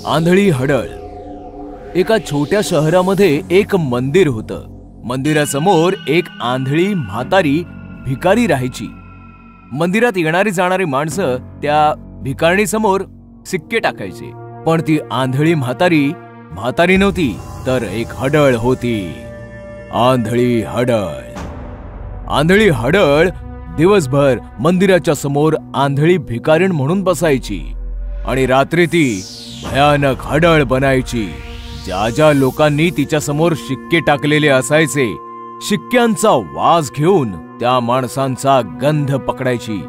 आंधळी हडळ. एका छोट्या शहरामध्ये एक मंदिर होतं. मंदिरासमोर एक आंधळी म्हातारी भिकारी राहायची. मंदिरात येणारी जाणारी माणसं त्या भिकारणीसमोर सिक्के टाकायचे. पण ती आंधळी म्हातारी नव्हती, तर एक हडळ होती. आंधळी हडळ दिवसभर मंदिराच्या समोर आंधळी भिकारीण म्हणून बसायची आणि रात्री ती भयानक हडळ बनायची. ज्या लोकांनी तिच्या समोर शिक्के टाकलेले असायचे, शिक्क्यांचा वास घेऊन त्या माणसांचा गंध पकडायची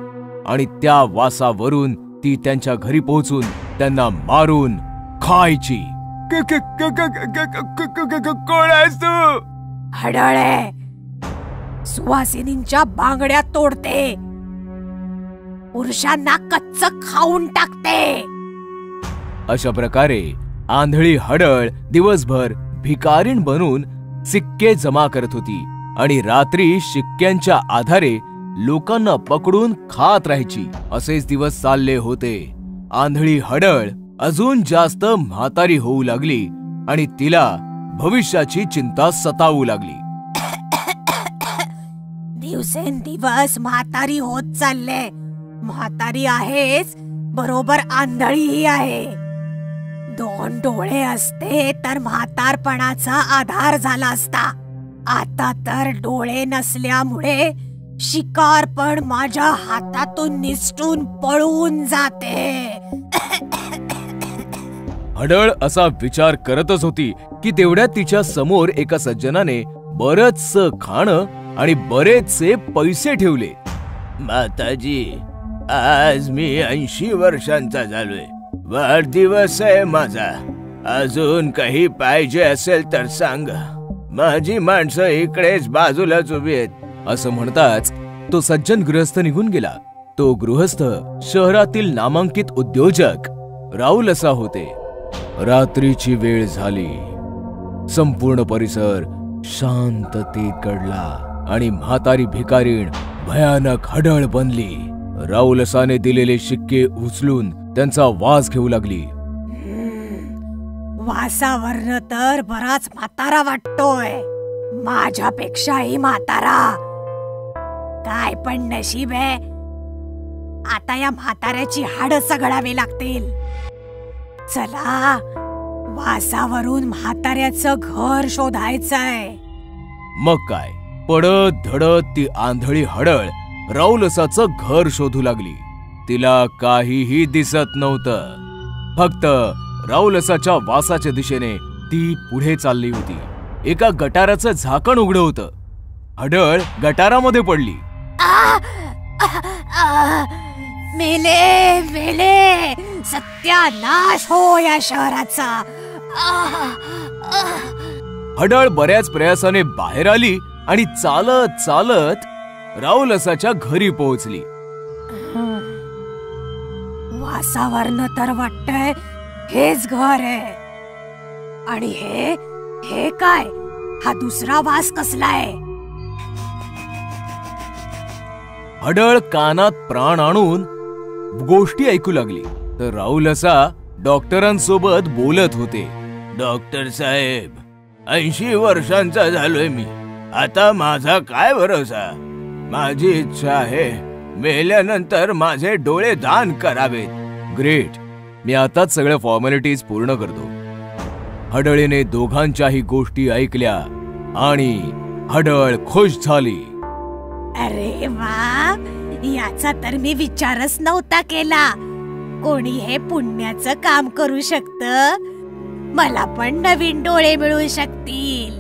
आणि त्या वासावरून ती त्यांच्या घरी पोहोचून त्यांना मारून खायची. कोण आहेस तू? हडळे. सुवासिनींच्या बांगड्या तोडते, पुरुषांना कच्च खाऊन टाकते. अशा प्रकारे आंधळी हडळ दिवसभर भिकारीण बनून सिक्के जमा करत होती आणि रात्री शिक्क्यांच्या आधारे लोकांना पकडून खात राहायची. असेच दिवस चालले होते. आंधळी हडळ अजून जास्त म्हातारी होऊ लागली आणि तिला भविष्याची चिंता सतावू लागली. दिवसेंदिवस म्हातारी होत चालले. म्हातारी आहेच, बरोबर आंधळीही आहे. 2 डोळे असते तर म्हातारपणाचा आधार झाला असता. आता तर डोळे नसल्यामुळे शिकार पण माझ्या हातातून निसटून पळून जाते. हडळ असा विचार करतच होती की तेवढ्यात तिच्या समोर एका सज्जनाने बरंचसं खाणं आणि बरेचसे पैसे ठेवले. माताजी, आज मी 80 वर्षांचा झालोय. वाढदिवस आहे माझा. अजून काही पाहिजे असेल तर सांगा. माझी माणसं इकडेच बाजूलाच उभी आहेत. असं म्हणताच तो सज्जन गृहस्थ निघून गेला. तो गृहस्थ शहरातील नामांकित उद्योजक राहुल असा होते. रात्रीची वेळ झाली. संपूर्ण परिसर शांततेत गडला आणि म्हातारी भिकारीण भयानक हडळ बनली. राहुल असाने दिलेले शिक्के उचलून त्यांचा वास घेऊ लागली. वासावरनं तर बराच म्हातारा वाटतोय. माझ्यापेक्षाही म्हातारा. काय पण नशीब आहे. आता या म्हाताऱ्याची हाडं सगळावी लागतील. चला, वासावरून म्हाताऱ्याचं घर शोधायचंय. मग काय, पडत धडत ती आंधळी हडळ राहुलसाचं घर शोधू लागली. तिला काहीही दिसत नव्हतं. फक्त राहुलसाच्या वासाच्या दिशेने ती पुढे चालली होती. एका गटाराचं झाकण उघडं होतं. हडळ गटारामध्ये पडली. मेले मेले, सत्यानाश हो या शहराचा. हडळ बऱ्याच प्रयासाने बाहेर आली आणि चालत चालत राहुलसाच्या घरी पोहोचली. वासावरनं तर वाटतंय हेच घर आहे. आणि हे काय? हा दुसरा वास कसलाय? हडळ कानात प्राण आणून गोष्टी ऐकू लागली तर राहुलसा डॉक्टरांसोबत बोलत होते. डॉक्टर साहेब, 80 वर्षांचा झालोय मी. आता माझा काय भरोसा? माझी इच्छा आहे मेल्यानंतर माझे डोळे दान करावेत. ग्रेट, मी आताच सगळ्या फॉर्मॅलिटीज पूर्ण करतो. हडळीने दोघांच्याही गोष्टी ऐकल्या आणि हडळ खुश झाली. अरे वा, याचा तर मी विचारच नव्हता केला. कोणी हे पुण्याचं काम करू शकतं. मला पण नवीन डोळे मिळू शकतील.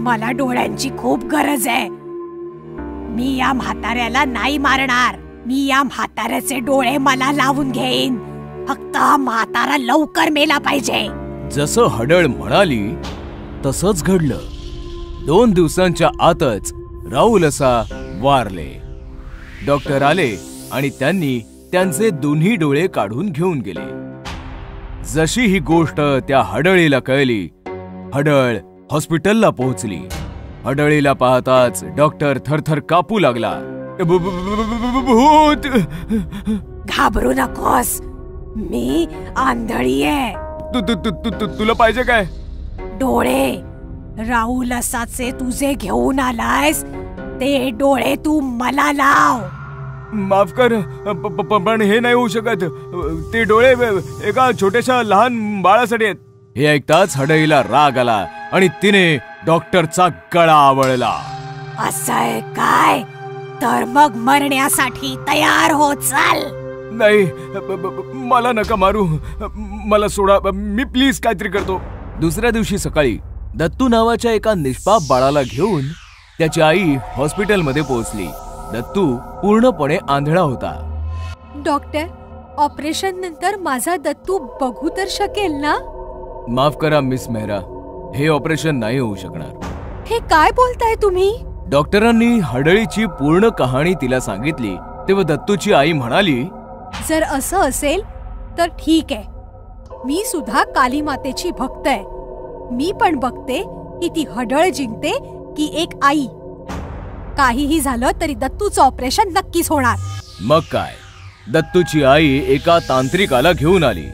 मला डोळ्यांची खूप गरज आहे. मी या म्हाताऱ्याला नाही मारणार. मी या म्हाताऱ्याचे डोळे मला लावून घेईन. फक्त हा म्हातारा लवकर मेला पाहिजे. जसं हडळ म्हणाली तसंच घडलं. 2 दिवसांच्या आतच राहुलसा वारले. डॉक्टर आले आणि त्यांनी त्यांचे दोन्ही डोळे काढून घेऊन गेले. जशी ही गोष्ट त्या हडळीला कळली, हडळ हॉस्पिटलला पोहोचली. हडळीला पाहताच डॉक्टर थरथर कापू लागला. भूत. घाबरू नकोस, मी आंधळी आहे. तुला पाहिजे काय? डोळे. राहुल असाचे तुझे घेऊन आलायस, ते डोळे तू मला लाव. माफ कर, पण हे नाही होऊ शकत. ते डोळे एका छोट्याशा लहान बाळासाठी आहेत. हे ऐकताच हडईला राग आला आणि तिने डॉक्टरचा गळा आवळला. असं आहे काय? तर मग मरण्यासाठी तयार हो, चल. नाही, मला नका मारू, मला सोडा, मी प्लीज काहीतरी करतो. दुसऱ्या दिवशी सकाळी दत्तू नावाच्या एका निष्पाप बाळाला घेऊन त्याची आई हॉस्पिटलमध्ये पोहोचली. दत्तू पूर्णपणे आंधळा होता. डॉक्टर, ऑपरेशन नंतर माझा दत्तू बघू तर शकेल ना? माफ करा मिस मेहरा, हे ऑपरेशन नाही होऊ शकणार. हे काय बोलताय तुम्ही? डॉक्टरांनी हडळीची पूर्ण कहाणी तिला सांगितली तेव्हा दत्तूची आई म्हणाली, जर असं असेल तर ठीक आहे, मी सुद्धा काली मातेची भक्त आहे. मी पण बघते की ती हडळ जिंकते की एक आई. काहीही झालं तरी दत्तूचं ऑपरेशन नक्कीच होणार. मग काय, दत्तूची आई एका तांत्रिकाला घेऊन आली.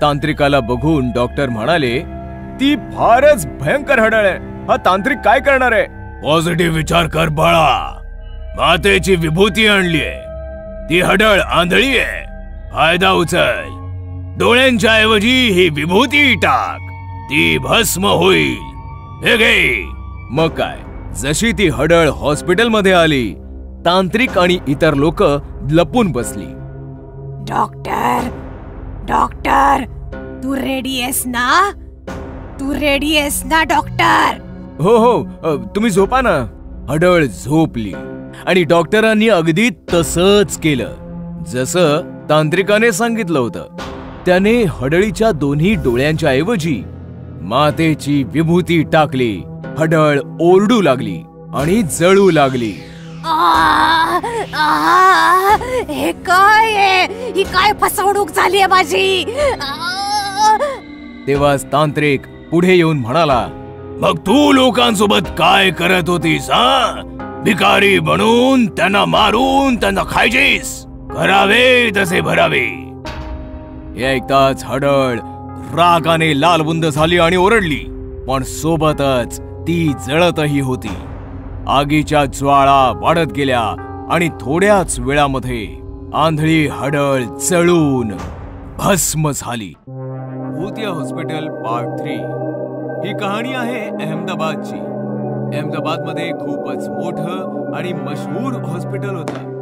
तांत्रिकाला बघून डॉक्टर म्हणाले, ती फारच भयंकर हडळ आहे. हा तांत्रिक काय करणार आहे? पॉझिटिव्ह विचार कर बाळा, मातेची विभूती आणलीये. ती हडळ आंधळी आहे, फायदा उचल. डोळ्यांच्या ऐवजी ही विभूती टाक, ती भस्म होईल. हे घे. मग काय, जशी ती हडळ हॉस्पिटलमध्ये आली, तांत्रिक आणि इतर लोक लपून बसली. डॉक्टर, डॉक्टर, तू रेडी आहेस ना? तू रेडी आहेस ना डॉक्टर? हो हो, तुम्ही झोपा ना. हडळ झोपली आणि डॉक्टरांनी अगदी तसंच केलं जसं तांत्रिकाने सांगितलं होतं. त्याने हडळीच्या दोन्ही डोळ्यांच्या ऐवजी मातेची विभूती टाकली. हडळ ओरडू लागली आणि जळू लागली. हे काय आहे? ही काय फसवणूक झाली आहे माझी? तेव्हाच तांत्रिक पुढे येऊन म्हणाला, मग तू लोकांसोबत काय करत होतीस? भिकारी बनून त्यांना मारून त्यांना खायचीस? करावे तसे भरावे. हे ऐकताच हडळ रागाने लालबुंद झाली आणि ओरडली, पण सोबतच ती जळतही होती. आगीच्या ज्वाळा वाढत गेल्या आणि थोड्याच वेळामध्ये आंधळी हडळ जळून भस्म झाली. भूतिया हॉस्पिटल पार्ट 3 ही कहाणी आहे अहमदाबादची. अहमदाबादमध्ये खूपच मोठं आणि मशहूर हॉस्पिटल होतं.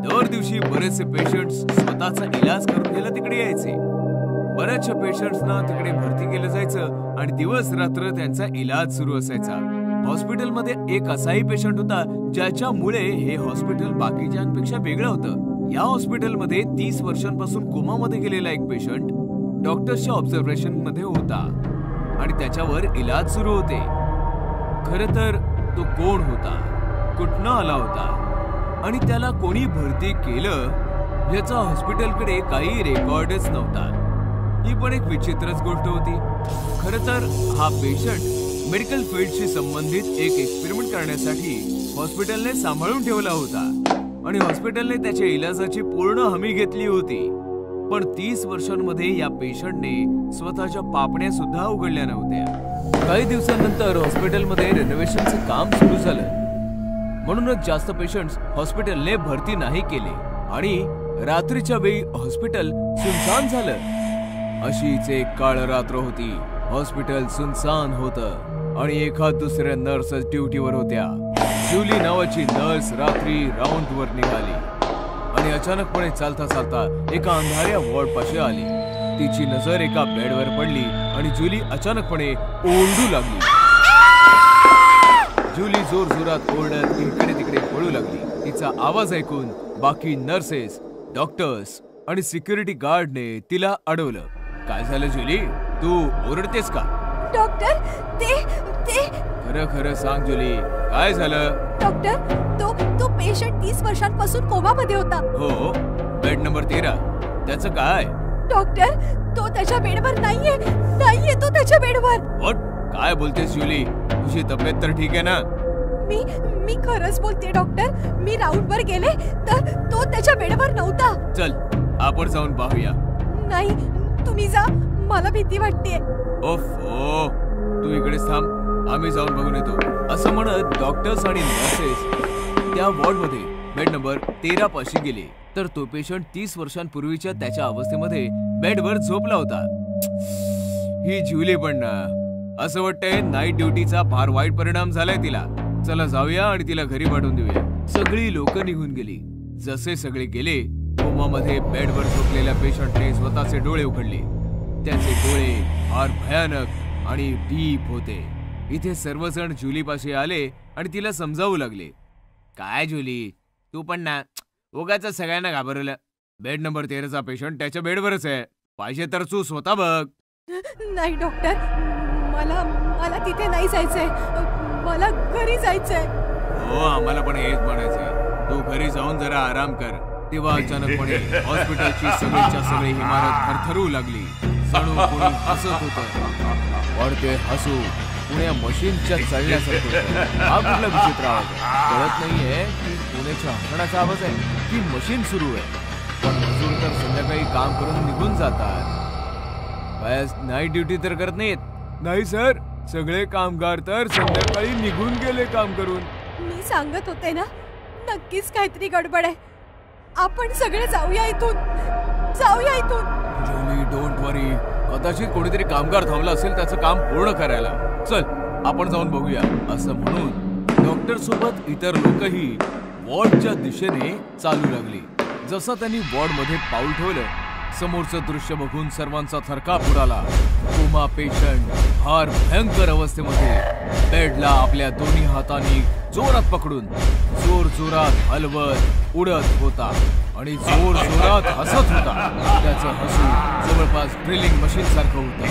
दर दिवशी बरेचसे पेशंट्स स्वतःचा इलाज करून घ्यायला तिकडे यायचे. बऱ्याचशा पेशंट्सना तिकडे भरती केलं जायचं आणि दिवस रात्र त्यांचा इलाज सुरू असायचा. हॉस्पिटलमध्ये एक असाही पेशंट होता ज्याच्यामुळे हे हॉस्पिटल बाकीच्यांपेक्षा वेगळं होतं. या हॉस्पिटलमध्ये 30 वर्षांपासून कोमामध्ये गेलेला एक पेशंट डॉक्टर्सच्या ऑब्झर्वेशन मध्ये होता आणि त्याच्यावर इलाज सुरू होते. खरं तर तो कोण होता, कुठनं आला होता आणि त्याला कोणी भरती केलं याचा हॉस्पिटलकडे काही रेकॉर्डच नव्हता. ही पण एक विचित्रच गोष्ट होती. खरं तर हा पेशंट मेडिकल फील्डशी संबंधित एक एक्सपेरिमेंट करण्यासाठी हॉस्पिटलने सांभाळून ठेवला होता आणि हॉस्पिटलने त्याच्या इलाजाची पूर्ण हमी घेतली होती. पण 30 वर्षांमध्ये या पेशंटने स्वतःच्या पापण्या सुद्धा उघडल्या नव्हत्या. काही दिवसांनंतर हॉस्पिटलमध्ये रेनोव्हेशनचं काम सुरू झालं. म्हणूनच जास्त पेशंट्स हॉस्पिटलने भरती नाही केले आणि रात्रीच्या वेळी हॉस्पिटल सुनसान झालं. अशीच एक काळ रात्र होती. हॉस्पिटल सुनसान होतं आणि एखाद दुसऱ्या नर्सेस ड्युटीवर होत्या. जुली नावाची नर्स रात्री राऊंडवर निघाली आणि अचानकपणे चालता चालता एका अंधाऱ्या वॉर्ड पाशी आली. तिची नजर एका बेडवर पडली आणि जुली अचानकपणे ओरडू लागली. जुली जोर जोरात ओरडत इकडे तिकडे पळू लागली. तिचा आवाज ऐकून बाकी नर्सेस, डॉक्टर्स आणि सिक्युरिटी गार्डने तिला अडवलं. काय झालं जुली, तू ओरडतेस का? डॉक्टर, ते खरं खरं सांग जुली, काय झालं? डॉक्टर, तो पेशंट 30 वर्षांपासून कोमामध्ये होता. हो, बेड नंबर 13. त्याचं काय? डॉक्टर, तो त्याच्या बेडवर नाहीये तो त्याच्या बेडवर. व्हॉट? काय बोलतेस जुली? तुझी तब्येत तर ठीक आहे ना? मी मी खरंच बोलते डॉक्टर. मी राऊंडवर गेले तर तो त्याच्या बेडवर नव्हता. चल आपण जाऊन पाहूया. नाही, तुम्ही जा, मला भीती वाटते. ओफो, तू इकडेच थांब, आम्ही जाऊन बघून येतो. असं म्हणत डॉक्टर्स आणि नर्सेस त्या वॉर्डमध्ये बेड नंबर 13 पाशी गेले तर तो पेशंट 30 वर्षांपूर्वीच्या त्याच्या अवस्थेमध्ये बेडवर झोपला होता. ही जुली पण ना, असं वाटतंय नाईट ड्युटीचा फार वाईट परिणाम झालाय तिला. चला जाऊया आणि तिला घरी पाठवून देऊया. सगळी लोक निघून गेली. जसे सगळे गेले, कोमामध्ये बेडवर झोपलेल्या पेशंटने स्वतःचे डोळे उघडले. त्याचे डोळे फार भयानक आणि डीप होते. इथे सर्वजण जुलीपाशी आले आणि तिला समजावू लागले. काय जुली, तू पण ना उगाच सगळ्यांना घाबरवलं. बेड नंबर 13चा पेशंट त्याच्या बेडवरच आहे. पाहिजे तर तू स्वतः बघ. नाही डॉक्टर, मला तिथे नाही जायचंय. मला घरी जायचंय. हो, आम्हाला पण हेच म्हणायचंय. तू घरी जाऊन जरा आराम कर. तेव्हा अचानकपणे हॉस्पिटलची सगळीच्या सगळी इमारत थरथरू लागली. जणू कोणी हसत होतं. वाढते हसू पुण्या मशीनच्या चालण्यासारखं होतं. हा कुठला विचित्र आवाज आहे? कळत नाहीये की पुण्याच्या हसण्याचा आवाज आहे की मशीन सुरू आहे. पण मजूर तर संध्याकाळी काम करून निघून जातात. नाईट ड्युटी तर करत नाहीत. नाही सर, सगळे कामगार तर संध्याकाळी निघून गेले काम करून. मी सांगत होते ना, नक्कीच काहीतरी गडबड आहे. आपण सगळे जाऊया इथून. जुली, डोंट वरी. कदाचित कोणीतरी कामगार थांबला असेल त्याचं काम पूर्ण करायला. चल आपण जाऊन बघूया. असं म्हणून डॉक्टर सोबत इतर लोकही वॉर्डच्या दिशेने चालू लागली. जसं त्यांनी वॉर्डमध्ये पाऊल ठेवलं, समोरचं दृश्य बघून सर्वांचा थरकाप उडाला. कोमा पेशंट फार भयंकर अवस्थेमध्ये बेडला आपल्या दोन्ही हातांनी जोरात पकडून जोरात हलवत उडत होता आणि जोरात हसत होता. त्याचं हसू जवळपास ड्रिलिंग मशीन सारखं होतं.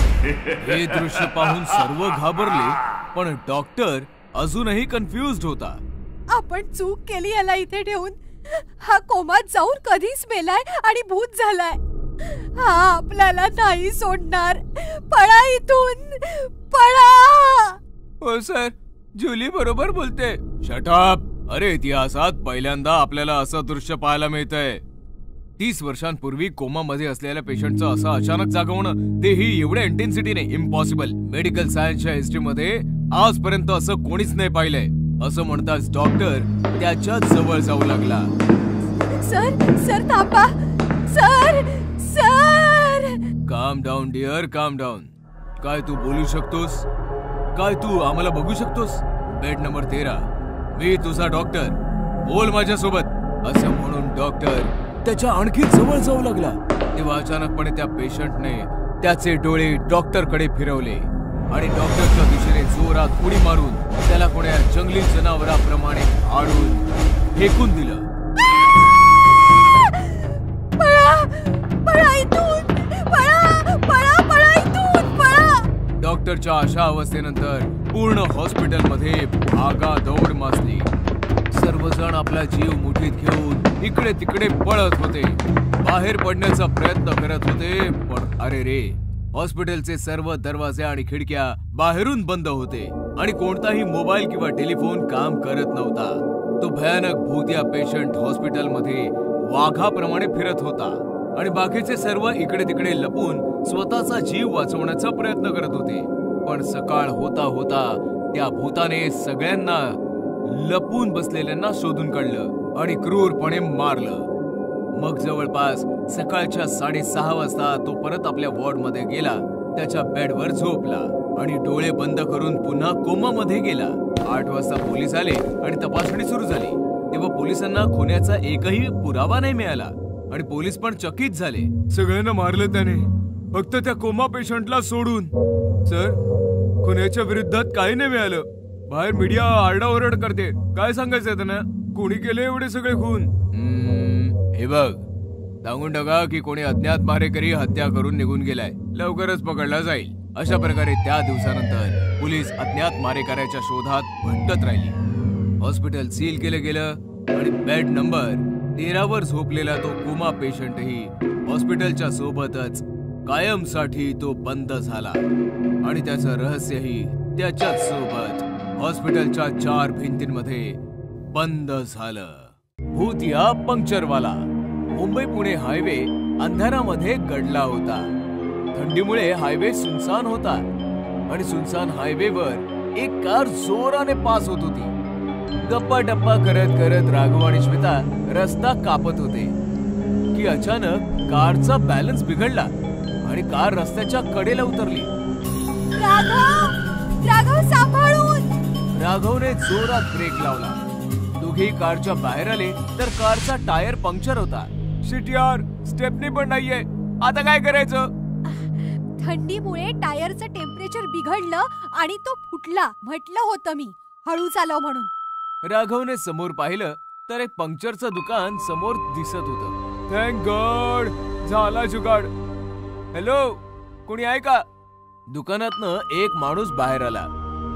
हे दृश्य पाहून सर्व घाबरले, पण डॉक्टर अजूनही कन्फ्युज्ड होता. आपण चूक केली याला इथे ठेवून. हा कोमात जाऊन कधीच मेलाय आणि भूत झालाय. हा आपल्याला नाही सोडणार. पळा इथून, पळा. हो सर, जुली बरोबर बोलते. Shut up. अरे, इतिहासात पहिल्यांदा आपल्याला असं दृश्य पाहायला मिळतंय. 30 वर्षांपूर्वी कोमामध्ये असलेल्या पेशंटचं असं अचानक जागवणं, तेही एवढ्या इंटेन्सिटीने, इम्पॉसिबल. मेडिकल सायन्सच्या हिस्ट्रीमध्ये आजपर्यंत असं कोणीच नाही पाहिलंय. असं म्हणताच डॉक्टर त्याच्या जवळ जाऊ लागला. सर थांबा. सर. काम डाऊन डिअर, काम डाऊन. काय तू बोलू शकतोस? काय तू आम्हाला बघू शकतोस? बेड नंबर 13, मी तुझा डॉक्टर, बोल माझ्यासोबत. असं म्हणून डॉक्टर त्याच्या आणखी जवळ जाऊ लागला. तेव्हा अचानकपणे त्या पेशंटने त्याचे डोळे डॉक्टरकडे फिरवले आणि डॉक्टरच्या दिशेने जोरात उडी मारून त्याला कोण्या जंगली जनावराप्रमाणे आडून फेकून दिलं. डॉक्टरच्या अशा अवस्थेनंतर पूर्ण हॉस्पिटलमध्ये भागादौड माजली. सर्वजण आपला जीव मुठीत घेऊन इकडे तिकडे पळत होते. बाहेर पडण्याचा प्रयत्न करत होते, पण अरे रे, हॉस्पिटलचे सर्व दरवाजे आणि खिडक्या बाहेरून बंद होते आणि कोणताही मोबाईल किंवा टेलिफोन काम करत नव्हता. तो भयानक भूतिया पेशंट हॉस्पिटलमध्ये वाघाप्रमाणे फिरत होता आणि बाकीचे सर्व इकडे तिकडे लपून स्वतःचा जीव वाचवण्याचा प्रयत्न करत होते. पण सकाळ होता होता त्या भूताने सगळ्यांना लपून बसलेल्यांना शोधून काढलं आणि क्रूरपणे मारलं. मग जवळपास सकाळच्या 6:30 वाजता तो परत आपल्या वॉर्डमध्ये गेला. त्याच्या बेडवर झोपला आणि डोळे बंद करून पुन्हा कोमामध्ये गेला. 8 वाजता पोलीस आले आणि तपासणी सुरू झाली. तेव्हा पोलिसांना खुनाचा एकही पुरावा नाही मिळाला आणि पोलीस पण चकित झाले. सगळ्यांना मारलं त्याने, फक्त त्या कोमा पेशंटला सोडून. सर, खुनाच्या विरुद्धात काही नाही मिळालं. बाहेर मीडिया आरडाओरड करते. काय सांगायचंय त्यांना? कोणी केले एवढे सगळे खून? हे बघ, सांगून टाका की कोणी अज्ञात मारेकरी हत्या करून निघून गेलाय. लवकरच पकडला जाईल. अशा प्रकारे त्या दिवसानंतर पोलीस अज्ञात मारेकऱ्याच्या शोधात भटकत राहिली. हॉस्पिटल सील केलं गेलं आणि बेड नंबर 13वर झोपलेला तो कोमा पेशंटही हॉस्पिटलच्या सोबतच कायमसाठी तो बंद झाला आणि त्याचं रहस्यही त्याच्याच सोबत हॉस्पिटलच्या 4 भिंतींमध्ये बंद झालं. भूत या पंक्चरवाला. मुंबई पुणे हायवे अंधारामध्ये गडला होता. थंडीमुळे हायवे सुनसान होता आणि सुनसान हायवेवर एक कार जोराने पास होत होती. गप्पा टप्पा करत करत राघव आणि श्वेता रस्ता कापत होते की अचानक कारचा बॅलन्स बिघडला आणि कार रस्त्याच्या कडेला उतरली. राघव सांभाळून. राघवने जोरात ब्रेक लावला. दोघे कारच्या बाहेर आले तर कारचा टायर पंक्चर होता. शिट यार, स्टेपनी पण नाहीये. आता काय करायचं? थंडीमुळे टायरचं टेम्परेचर बिघडलं आणि तो फुटला. म्हटलं होतं मी हळू चालव म्हणून. राघवने समोर पाहिलं तर एक पंक्चरचं दुकान समोर दिसत होतं. थँक गॉड, झाला जुगाड. हॅलो, कोणी आहे का? दुकानातनं एक माणूस बाहेर आला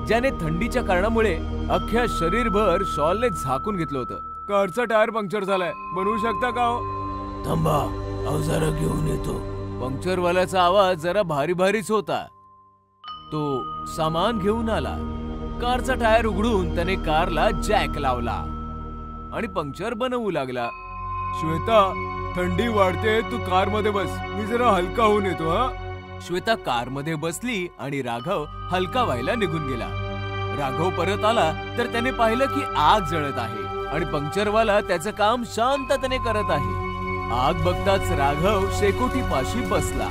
ज्याने थंडीच्या कारणामुळे अख्ख्या शरीरभर शॉलने झाकून घेतलं होतं. कारचा टायर पंक्चर झालाय, बनवू शकता का हो? थांबा, अवजारं घेऊन येतो. पंक्चरवाल्याचा आवाज जरा भारी भारीच होता. तो सामान घेऊन आला. कारचा टायर उघडून त्याने कारला जॅक लावला आणि पंक्चर बनवू लागला. श्वेता, थंडी वाढते, तू कार मध्ये बस, मी जरा हलका होऊन येतो. हा. श्वेता कार मध्ये बसली आणि राघव हलका व्हायला निघून गेला. राघव परत आला तर त्याने पाहिलं की आग जळत आहे आणि पंक्चरवाला त्याचं काम शांततेने करत आहे. आग बघताच राघव शेकोटी पाशी बसला.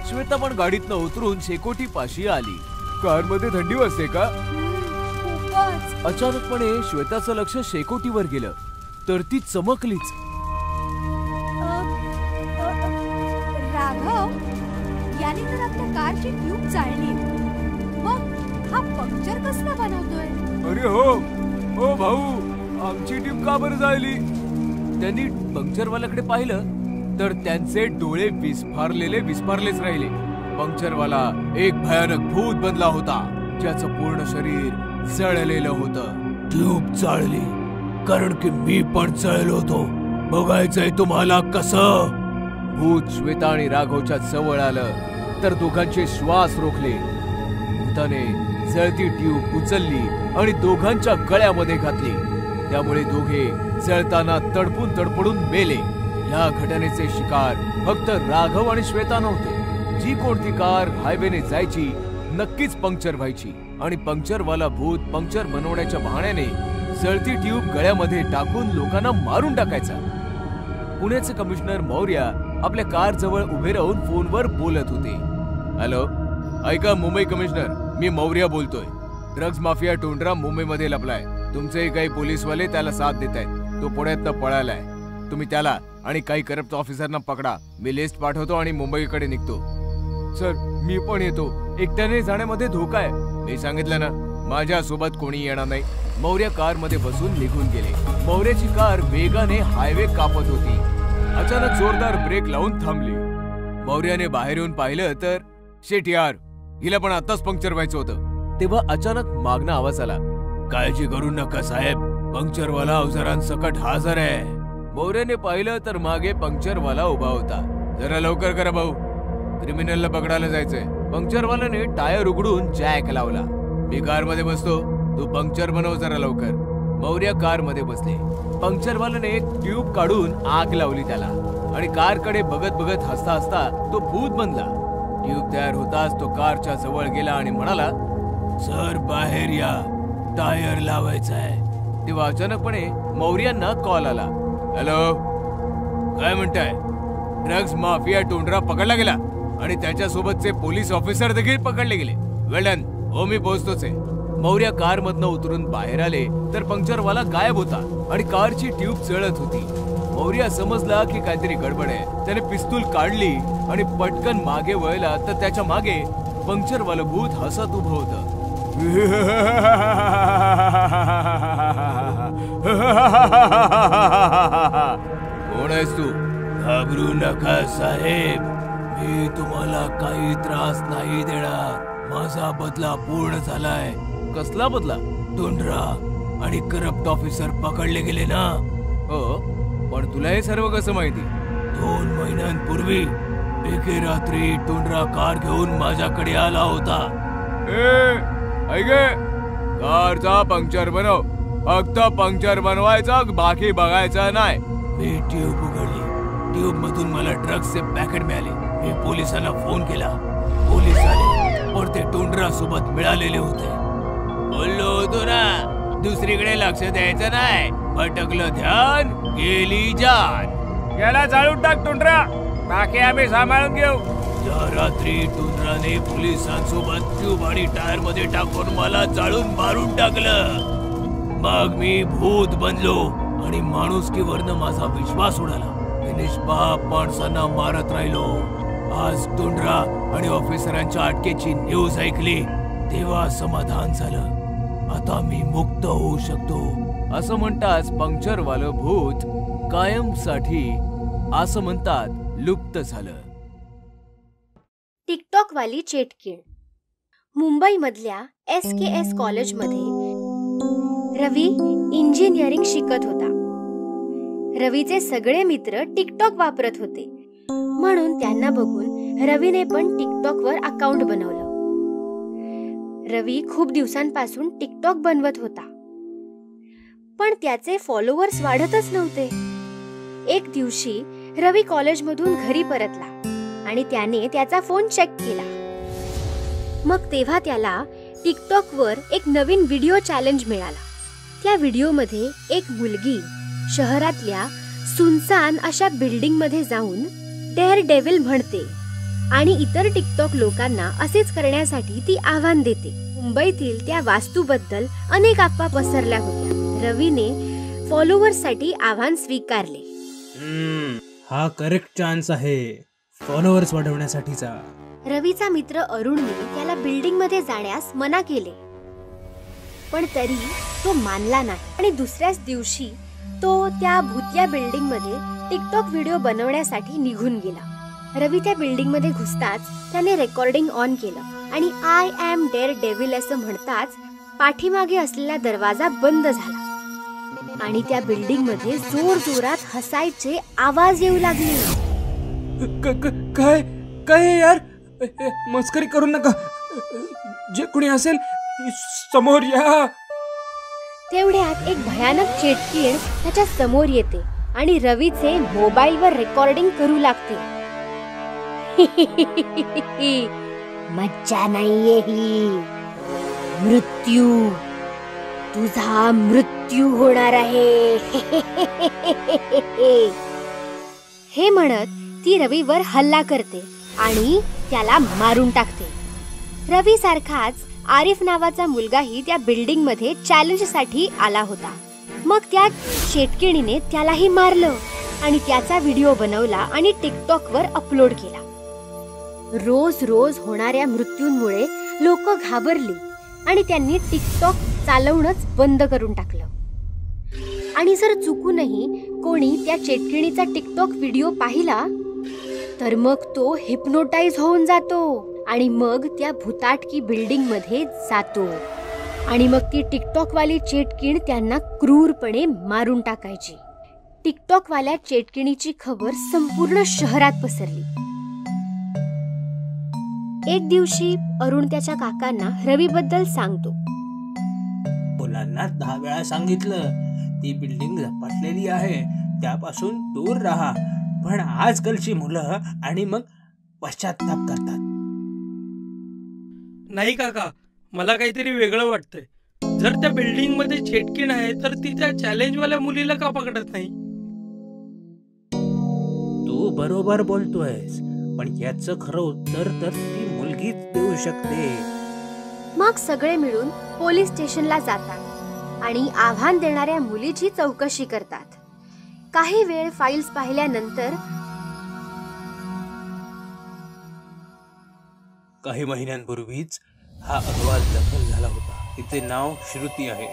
श्वेता पण गाडीतनं उतरून शेकोटी पाशी आली. कार मध्ये थंडी वाजते का? अचानकपणे श्वेताचं लक्ष शेकोटीवर गेलं तर ती चमकलीच. राघव, याने तर आपल्या कारची ट्यूब जाळली. मग हा पंक्चर कसला बनवतोय? अरे हो भाऊ, आमची ट्यूब का बरं जाळली? त्यांनी पंक्चरवाल्याकडे पाहिलं तर त्यांचे डोळे विस्फारलेच राहिले. पंक्चरवाला एक भयानक भूत बनला होता ज्याचं पूर्ण शरीर जळलेलं होतं. ट्यूब जाळली कारण की मी पण जळलो होतो. बघायचंय तुम्हाला कसं? भूत श्वेता आणि राघवच्या जवळ आलं तर दोघांचे श्वास रोखले. भूताने जळती ट्यूब उचलली आणि दोघांच्या गळ्यामध्ये घातली. त्यामुळे दोघे जळताना तडफडून मेले. या घटनेचे शिकार फक्त राघव आणि श्वेता नव्हते. जी कोणती कार हायवेने जायची नक्कीच पंक्चर व्हायची आणि पंक्चरवाला भूत पंक्चर बनवण्याच्या बहाण्याने जळती ट्यूब गळ्यामध्ये टाकून लोकांना मारून टाकायचा. पुण्याचे कमिशनर मौर्य आपल्या कार जवळ उभे राहून फोनवर बोलत होते. हॅलो, ऐका मुंबई कमिशनर, मी मौर्य बोलतोय. ड्रग्ज माफिया टोंडरा मुंबईमध्ये लपलाय. तुमचे काही पोलीसवाले त्याला साथ देत आहेत. तो पुण्यातनं पळालाय. तुम्ही त्याला आणि काही करप्ट ऑफिसरना पकडा. मी लिस्ट पाठवतो आणि मुंबईकडे निघतो. सर, मी पण येतो. एकट्याने जाण्यामध्ये धोका आहे. मी सांगितलं ना, माझ्या सोबत कोणी येणार नाही. मौर्य कार मध्ये बसून निघून गेले. मौर्याची कार वेगाने हायवे कापत होती. अचानक जोरदार ब्रेक लावून थांबली. मौर्याने बाहेर येऊन पाहिलं तर शेट यार, हिला पण आताच पंक्चर व्हायचं होतं. तेव्हा अचानक मागणं आवाज आला. काळजी करू नका साहेब, पंक्चरवाला अवजारांसकट हजर आहे. मौर्याने पाहिलं तर मागे पंक्चरवाला उभा होता. जरा लवकर करा भाऊ, क्रिमिनलला पकडायला जायचंय. पंक्चरवाल्याने टायर उघडून जॅक लावला. मी कार मध्ये बसतो, तू पंक्चर बनव जरा लवकर. मौर्य कार मध्ये बसले. पंक्चरवाल्याने एक ट्यूब काढून आग लावली त्याला आणि कारकडे बघत बघत हसता हसता तो भूत बनला. ट्यूब तयार होताच तो कारच्या जवळ गेला आणि म्हणाला, सर बाहेर या, टायर लावायचा आहे. तेव्हा अचानकपणे मौर्यांना कॉल आला. हॅलो, काय म्हणताय? ड्रग्ज माफिया टोंडरा पकडला गेला आणि त्याच्यासोबतचे पोलीस ऑफिसर देखील पकडले गेले. वेल डन. हो, मी पोहोचतोच आहे. मौर्य कार मधनं उतरून बाहेर आले तर पंक्चरवाला गायब होता आणि कारची ट्यूब जळत होती. मौर्य समजला की काहीतरी गडबड आहे. त्याने पिस्तूल काढली आणि पटकन मागे वळला तर त्याच्या मागे पंक्चरवालं भूत हसत उभं होतं. कोण आहेस तू? घाबरू नका साहेब, मी तुम्हाला काही त्रास नाही देणार. माझा बदला पूर्ण झालाय. कसला बदला? टोंडरा आणि करप्ट ऑफिसर पकडले गेले ना. हो, पण तुला हे सर्व कसं माहिती? 2 महिन्यांपूर्वी एके रात्री टोंडरा कार घेऊन माझ्याकडे आला होता. कारचा पंक्चर बनव, फक्त पंक्चर बनवायचा, बाकी बघायचं नाही. मी ट्यूब उघडली. ट्यूब मधून मला ड्रग्सचे पॅकेट मिळाले. मी पोलिसांना फोन केला. पोलीस आले, पण ते टुंड्रा सोबत मिळालेले होते. बोललो होतो ना, दुसरीकडे लक्ष द्यायचं नाही. भटकलं ध्यान, गेली जान. याला जाळून टाक टुंड्रा, बाकी आम्ही सांभाळून घेऊ. त्या रात्री टुंड्राने पोलिसांसोबत ट्यूब आणि टायर मध्ये टाकून मला जाळून मारून टाकलं. मग मी भूत बनलो आणि माणुसकीवरनं माझा विश्वास उडाला. मी निष्पाप माणसांना मारत राहिलो. आज टुंड्रा आणि ऑफिसरांच्या अटकेची न्यूज ऐकली तेव्हा समाधान झालं. आता मी मुक्त होऊ शकतो. असं म्हणताच पंक्चरवालं भूत कायमसाठी असं म्हणतात लुप्त झालं. टिकटॉक वाली चेटकीण. मुंबईमधल्या SKS कॉलेजमध्ये रवी इंजिनिअरिंग शिकत होता. रवीचे सगळे मित्र टिकटॉक वापरत होते, म्हणून त्यांना बघून रवीने पण टिकटॉकवर अकाउंट बनवलं. रवी खूप दिवसांपासून टिकटॉक बनवत होता, पण त्याचे फॉलोअर्स वाढतच नव्हते. एक दिवशी रवी कॉलेजमधून घरी परतला आणि त्याने त्याचा फोन चेक केला. मग तेव्हा त्याला टिकटॉकवर एक नवीन व्हिडिओ चॅलेंज मिळाला. त्या व्हिडिओमध्ये एक मुलगी शहरातल्या सुनसान अशा बिल्डिंग मध्ये जाऊन डेअर डेव्हिल म्हणते आणि इतर टिकटॉक लोकांना असेच करण्यासाठी ती आव्हान देते. मुंबईतील त्या वास्तूबद्दल अनेक अफवा पसरल्या होत्या. रवीने फॉलोअर्ससाठी आव्हान स्वीकारले. हा करेक्ट चान्स आहे फॉलोअर्स वाढवण्यासाठीचा. रवीचा मित्र अरुणने त्याला बिल्डिंग मध्ये जाण्यास मना केले, पण तरी तो मानला नाही आणि दुसऱ्याच दिवशी तो त्या भूतिया बिल्डिंग मध्ये टिकटॉक व्हिडिओ बनवण्यासाठी निघून गेला. रवी त्या बिल्डिंग मध्ये घुसताच त्याने रेकॉर्डिंग ऑन केलं आणि आय एम डेअर डेव्हिल असं म्हणताच पाठीमागे असलेला दरवाजा बंद झाला आणि त्या बिल्डिंग मध्ये जोर जोरात हसायचे आवाज येऊ लागले. काय काय यार, मस्करी करू नका. जे कोणी असेल समोर या. तेवढ्यात एक भयानक चेटकीण त्याच्या समोर येते आणि रवीचे मोबाईलवर रेकॉर्डिंग करू लागते. मज्जा नाहीये ही, मृत्यू, तुझा मृत्यू होणार आहे. हे म्हणत ती रवीवर हल्ला करते आणि त्याला मारून टाकते. रवी सारखाच आरिफ नावाचा मुलगाही त्या बिल्डिंग मध्ये चॅलेंज साठी आला होता. मग त्या चेटकिणीने त्यालाही मारलं आणि त्याचा व्हिडिओ बनवला आणि टिकटॉकवर अपलोड केला. रोज रोज होणाऱ्या मृत्यूंमुळे लोक घाबरली आणि त्यांनी टिकटॉक चालवणंच बंद करून टाकलं. आणि जर चुकूनही कोणी त्या चेटकिणीचा टिकटॉक व्हिडिओ पाहिला तर मग तो हिप्नोटाइज होऊन जातो आणि मग त्या भुताटकी बिल्डिंग मध्ये जातो आणि मग ती टिकटॉक वाली चेटकीण त्यांना क्रूरपणे मारून टाकायची. टिकटॉक वाल्या चेटकिणीची खबर संपूर्ण शहरात पसरली. एक दिवशी अरुण त्याच्या काकांना रवी बद्दल सांगतो. मुलांना 10 वेळा सांगितलं ती बिल्डिंग झपाटलेली आहे, त्यापासून दूर राहा, पण आजकालची मुलं आणि मग पश्चाताप करतात. नाही काका, मला काहीतरी वेगळं वाटतंय. जर त्या बिल्डिंग मध्ये चेटकीण आहे तर ती त्या चॅलेंज वाल्या मुलीला का पकडत नाही? तू बरोबर बोलतोयस, पण याचं खरं उत्तर तर ती मुलगीच देऊ शकते. मग सगळे मिळून पोलीस स्टेशनला जातात आणि आव्हान देणाऱ्या मुलीची चौकशी करतात. काही वेळ फाईल्स पाहिल्यानंतर काही महिन्यांपूर्वीच हा अहवाल दाखल झाला होता. तिचे नाव श्रुती आहे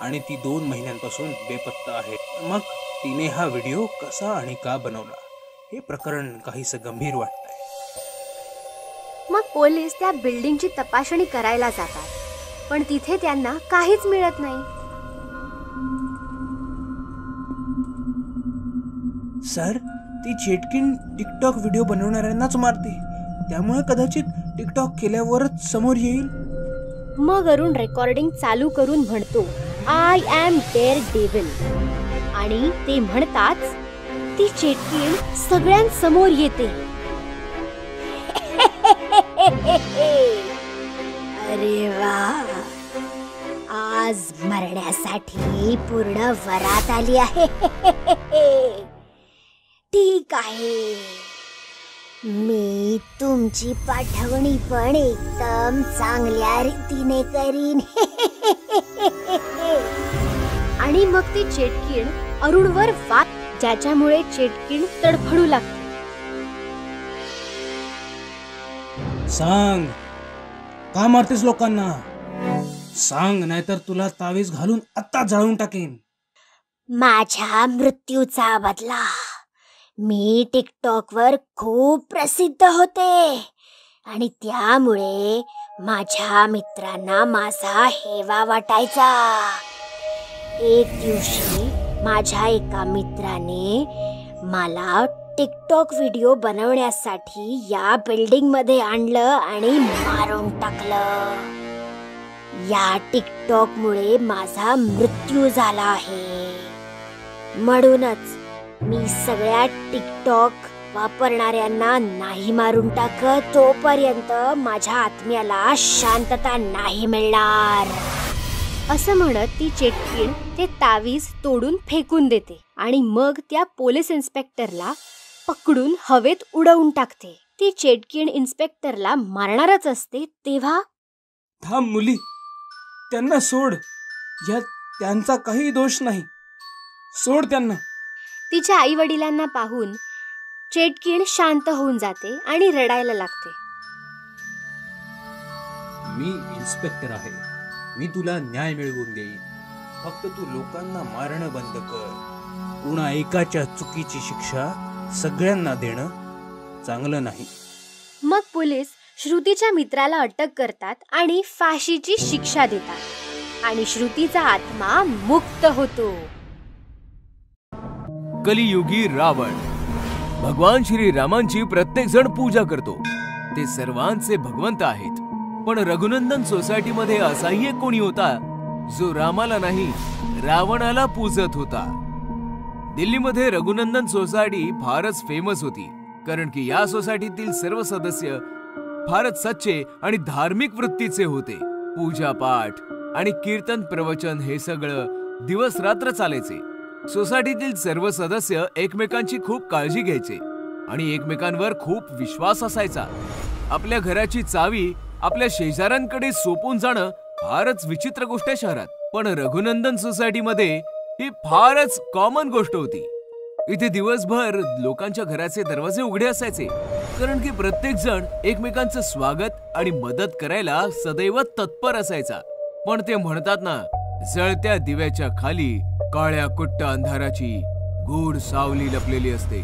आणि ती 2 महिन्यांपासून बेपत्ता आहे. मग तिने हा व्हिडिओ कसा आणि का बनवला हे प्रकरण काहीसं गंभीर वाटतंय. मग पोलीस त्या बिल्डिंगची तपासणी करायला जातात, पण तिथे त्यांना काहीच मिळत नाही. सर, ती चेटकीण टिकटॉक व्हिडिओ बनवणाऱ्यांनाच मारते, त्यामुळे कदाचित टिकटॉक केल्यावरच समोर येईल. मग अरुण रेकॉर्डिंग चालू करून म्हणतो, आय एम डेअर डेव्हिल. आणि ते म्हणताच ती चेटकीण सगळ्यांसमोर येते. अरे वा, आज मरण्यासाठी पूर्ण वरात आली आहे. ठीक आहे, मी तुमची पाठवणी पण एकदम चांगल्या रीतीने करीन. आणि मग ती चेटकीण अरुणवर वाट, ज्याच्यामुळे चेटकीण तडफडू लागते. सांग, का मारतेस लोकांना? सांग, नाहीतर तुला तावीज घालून आता जाळून टाकेन. माझ्या मृत्यूचा बदला. मी टिकटॉकवर खूप प्रसिद्ध होते आणि त्यामुळे माझ्या मित्रांना माझा हेवा वाटायचा. एक दिवशी माझ्या एका मित्राने मला टिकटॉक व्हिडिओ बनवण्यासाठी या बिल्डिंग मध्ये आणलं आणि मारून टाकलं. या टिकटॉक मुळे माझा मृत्यू झाला आहे. म्हणूनच मी सगळ्या टिकटॉक वापरणाऱ्यांना नाही मारून टाकत तोपर्यंत माझ्या आत्म्याला शांतता नाही मिळणार. असं म्हणत ती चेटकीण ते तावीज तोडून फेकून देते आणि मग त्या पोलीस इन्स्पेक्टरला पकडून हवेत उडवून टाकते. ती चेटकीण इन्स्पेक्टरला मारणारच असते तेव्हा, थांब मुली, त्यांना सोड. यात त्यांचा काही दोष नाही. सोड त्यांना. तिच्या आई वडिलांना पाहून चेटकीण शांत होऊन जाते आणि रडायला लागते. मी इन्स्पेक्टर आहे. मी तुला न्याय मिळवून देईन. फक्त तू लोकांना मारणं बंद कर. कुणा एकाच्या चुकीची शिक्षा सगळ्यांना देणं चांगलं नाही. मग पोलीस श्रुतीच्या मित्राला अटक करतात आणि फाशीची शिक्षा देतात आणि श्रुतीचा आत्मा मुक्त होतो. कलियुगी रावण. भगवान श्री रामांची प्रत्येक जण पूजा करतो. ते सर्वांचे भगवंत आहेत. पण रघुनंदन सोसायटीमध्ये असाही एक कोणी होता जो रामाला नाही, रावणाला पूजत होता. दिल्लीमध्ये रघुनंदन सोसायटी फारच फेमस होती, कारण की या सोसायटीतील सर्व सदस्य फारच सच्चे आणि धार्मिक वृत्तीचे होते. पूजा पाठ आणि कीर्तन प्रवचन हे सगळं दिवस रात्र चालायचे. सोसायटीतील सर्व सदस्य एकमेकांची खूप काळजी घ्यायचे आणि एकमेकांवर खूप विश्वास असायचा. आपल्या घराची चावी आपल्या शेजाऱ्यांकडे सोपून जाणं फारच विचित्र गोष्ट आहे शहरात, पण रघुनंदन सोसायटीमध्ये ही फारच कॉमन गोष्ट होती. इथे दिवसभर लोकांच्या घराचे दरवाजे उघडे असायचे, कारण की प्रत्येक जण एकमेकांचं स्वागत आणि मदत करायला सदैव तत्पर असायचा. पण ते म्हणतात ना, जळत्या दिव्याच्या खाली काळ्या कुट्ट अंधाराची गूढ सावली लपलेली असते.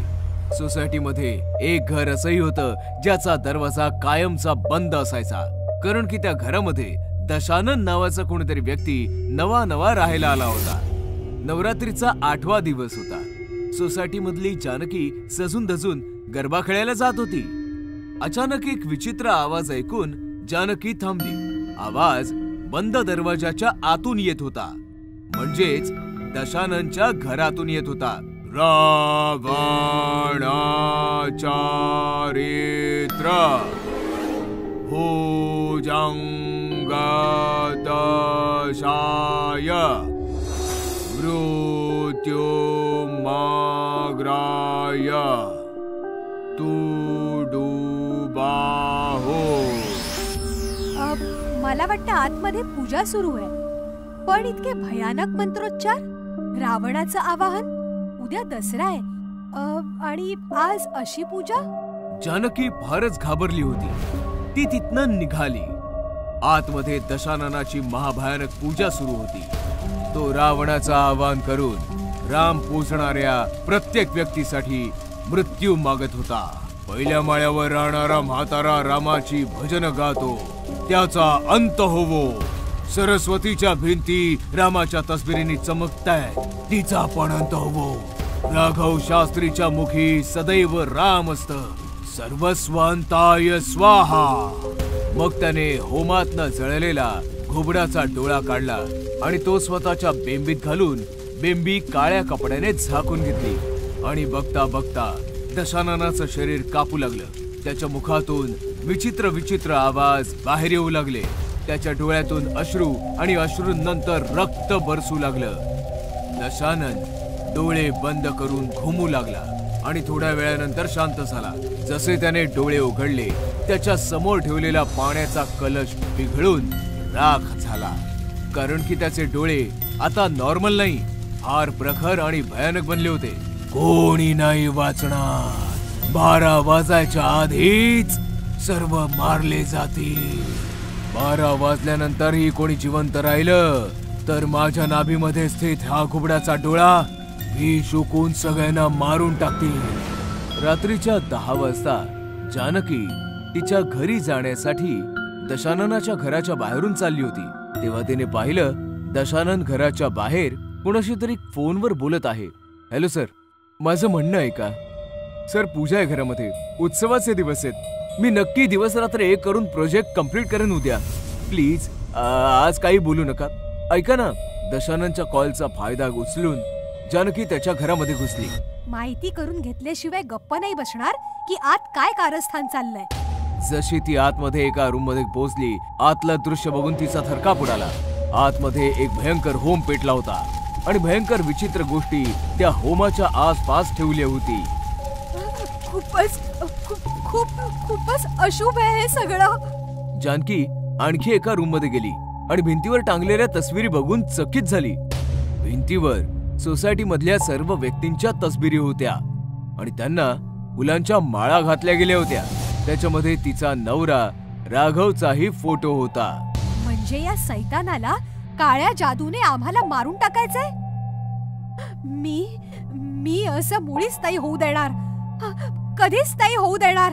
सोसायटीमध्ये एक घर असंही होतं ज्याचा दरवाजा कायमचा बंद असायचा, कारण की त्या घरामध्ये दशानन नावाचा कोणीतरी व्यक्ती नवा राहायला आला होता. नवरात्रीचा 8वा दिवस होता. सोसायटीमधली जानकी सजून धजून गरबा खेळायला जात होती. अचानक एक विचित्र आवाज ऐकून जानकी थांबली. आवाज बंद दरवाजाच्या आतून येत होता, म्हणजेच दशाननच्या घरातून येत होता. रावणाचारित्र भुजंगदशाय मृत्युमाग्राय तुडुबाहो. मला वाटतं आतमध्ये पूजा सुरू आहे, पण इतके भयानक मंत्रोच्चार. रावणाचं आवाहन. उद्या दसरा आहे आणि आज अशी पूजा. जानकी फारच घाबरली होती. ती तिथनं निघाली. आतमध्ये दशाननाची महाभयानक पूजा सुरू होती. तो रावणाचं आवाहन करून राम पूजणाऱ्या प्रत्येक व्यक्तीसाठी मृत्यू मागत होता. पहिल्या माळ्यावर राहणारा म्हातारा रामाची भजन गातो, त्याचा अंत होवो. सरस्वतीच्या भिंती रामाच्या तस्बिरींनी चमकताय, तिचा पण अंत होवो. राघव शास्त्रीच्या मुखी सदैव राम असत, सर्वस्वांताय स्वाहा. मग त्याने होमातनं जळलेला घुबडाचा डोळा काढला आणि तो स्वतःच्या बेंबीत घालून बेंबी काळ्या कपड्याने झाकून घेतली आणि बघता बघता दशाननाचं शरीर कापू लागलं. त्याच्या मुखातून विचित्र विचित्र आवाज बाहेर येऊ लागले. त्याच्या डोळ्यातून अश्रू आणि अश्रूंनंतर रक्त बरसू लागलं. दशानन डोळे बंद करून घुमू लागला आणि थोड्या वेळानंतर शांत झाला. जसे त्याने डोळे उघडले त्याच्या समोर ठेवलेला पाण्याचा कलश पिघळून राख झाला. कारण की त्याचे डोळे आता नॉर्मल नाही, फार प्रखर आणि भयानक बनले होते. कोणी नाही वाचणार. 12 वाजायच्या आधीच सर्व मारले जातील. 12 वाजल्यानंतरही कोणी जिवंत राहिलं तर माझ्या नाभीमध्ये स्थित हा घुबडाचा डोळा विष ओकून सगळ्यांना मारून टाकतील. रात्रीच्या 10 वाजता जानकी तिच्या घरी जाण्यासाठी दशाननाच्या घराच्या बाहेरून चालली होती. तेव्हा तिने पाहिलं दशानन घराच्या बाहेर कोणाशी तरी फोनवर बोलत आहे. हॅलो सर, माझं म्हणणं आहे का सर, पूजा आहे घरामध्ये, उत्सवाचे दिवस आहेत. मी नक्की दिवस रात्र एक करून प्रोजेक्ट कंप्लीट करेन उद्या. प्लीज आज काही बोलू नका. ऐका ना. दशाननच्या कॉलचा फायदा उचलून जानकी त्याच्या घरामध्ये घुसली. माहिती करून घेतल्याशिवाय गप्प नाही बसणार की आत काय कारस्थान चाललंय. जशी ती आतमध्ये एका रूम मध्ये पोहोचली, आतलं दृश्य बघून तिचा थरकाप उडाला. आतमध्ये एक भयंकर होम पेटला होता आणि भयंकर विचित्र गोष्टी त्या होमाच्या आसपास ठेवल्या होती. खूपच अशुभ आहे हे सगळं. जानकी आणखी एका रूम मध्ये गेली आणि भिंतीवर टांगलेल्या तस्विरी बघून चकित झाली. भिंतीवर सोसायटी मधल्या सर्व व्यक्तींच्या तस्बिरी होत्या आणि त्यांना फुलांच्या माळा घातल्या गेल्या होत्या. त्याच्यामध्ये तिचा नवरा राघवचाही फोटो होता. म्हणजे या सैतानाला काळ्या जादूने आम्हाला मारून टाकायचंय. मी असं मुळीच नाही होऊ देणार, कधीच नाही होऊ देणार.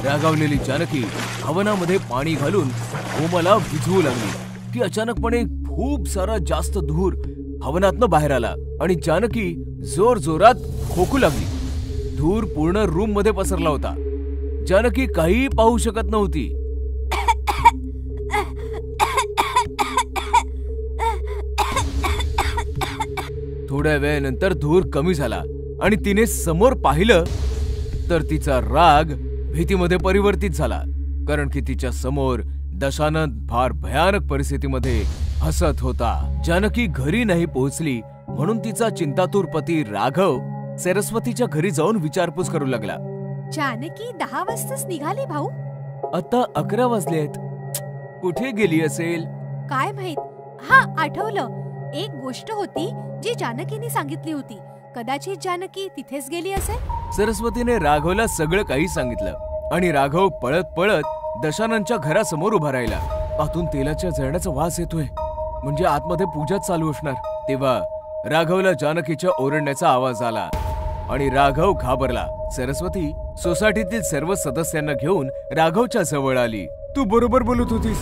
रागावलेली जानकी हवनामध्ये पाणी घालून होमाला विझवू लागली की अचानकपणे खूप सारा जास्त धूर हवनातनं बाहेर आला आणि जानकी जोर जोरात खोकू लागली. धूर पूर्ण रूम मध्ये पसरला होता. जानकी काही पाहू शकत नव्हती. थोड्या वेळानंतर धूर कमी झाला आणि तिने समोर पाहिलं तर तिचा राग भीतीमध्ये परिवर्तित झाला. कारण की तिच्या समोर दशानन फार भयानक परिस्थितीमध्ये हसत होता. जानकी घरी नाही पोहोचली म्हणून तिचा चिंतातूर पती राघव सरस्वतीच्या घरी जाऊन विचारपूस करू लागला. जानकी 10 वाजताच निघाली भाऊ. आता 11 वाजले आहेत. कुठे गेली असेल काय माहित. हा आठवलं, एक गोष्ट होती जी जानकीने सांगितली होती. कदाचित जानकी तिथेच गेली असेल. सरस्वतीने राघवला सगळं काही सांगितलं आणि राघव पळत पळत दशाननच्या घरासमोर उभा राहिला. आतून तेलाच्या जळण्याचा वास येतोय, म्हणजे आतमध्ये पूजा चालू असणार. तेव्हा राघवला जानकीच्या ओरडण्याचा आवाज आला आणि राघव घाबरला. सरस्वती सोसायटीतील सर्व सदस्यांना घेऊन राघवच्या जवळ आली. तू बरोबर बोलत होतीस,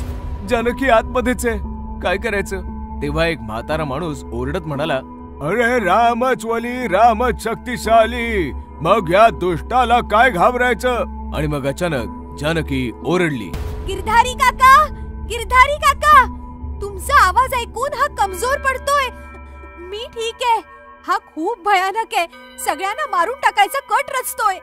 जानकी आतमध्येच आहे, काय करायचं. तेव्हा एक म्हातारा माणूस ओरडत म्हणाला, अरे रामच वली, रामच शक्तिशाली, मग या दुष्टाला काय घाबरायचं. आणि मग अचानक जानकी ओरडली, गिरधारी काका, गिरधारी काका, तुमचा आवाज ऐकून हा कमजोर पडतोय. मी ठीक आहे, हा खूप भयानक आहे, सगळ्यांना मारून टाकायचा कट रचतोय.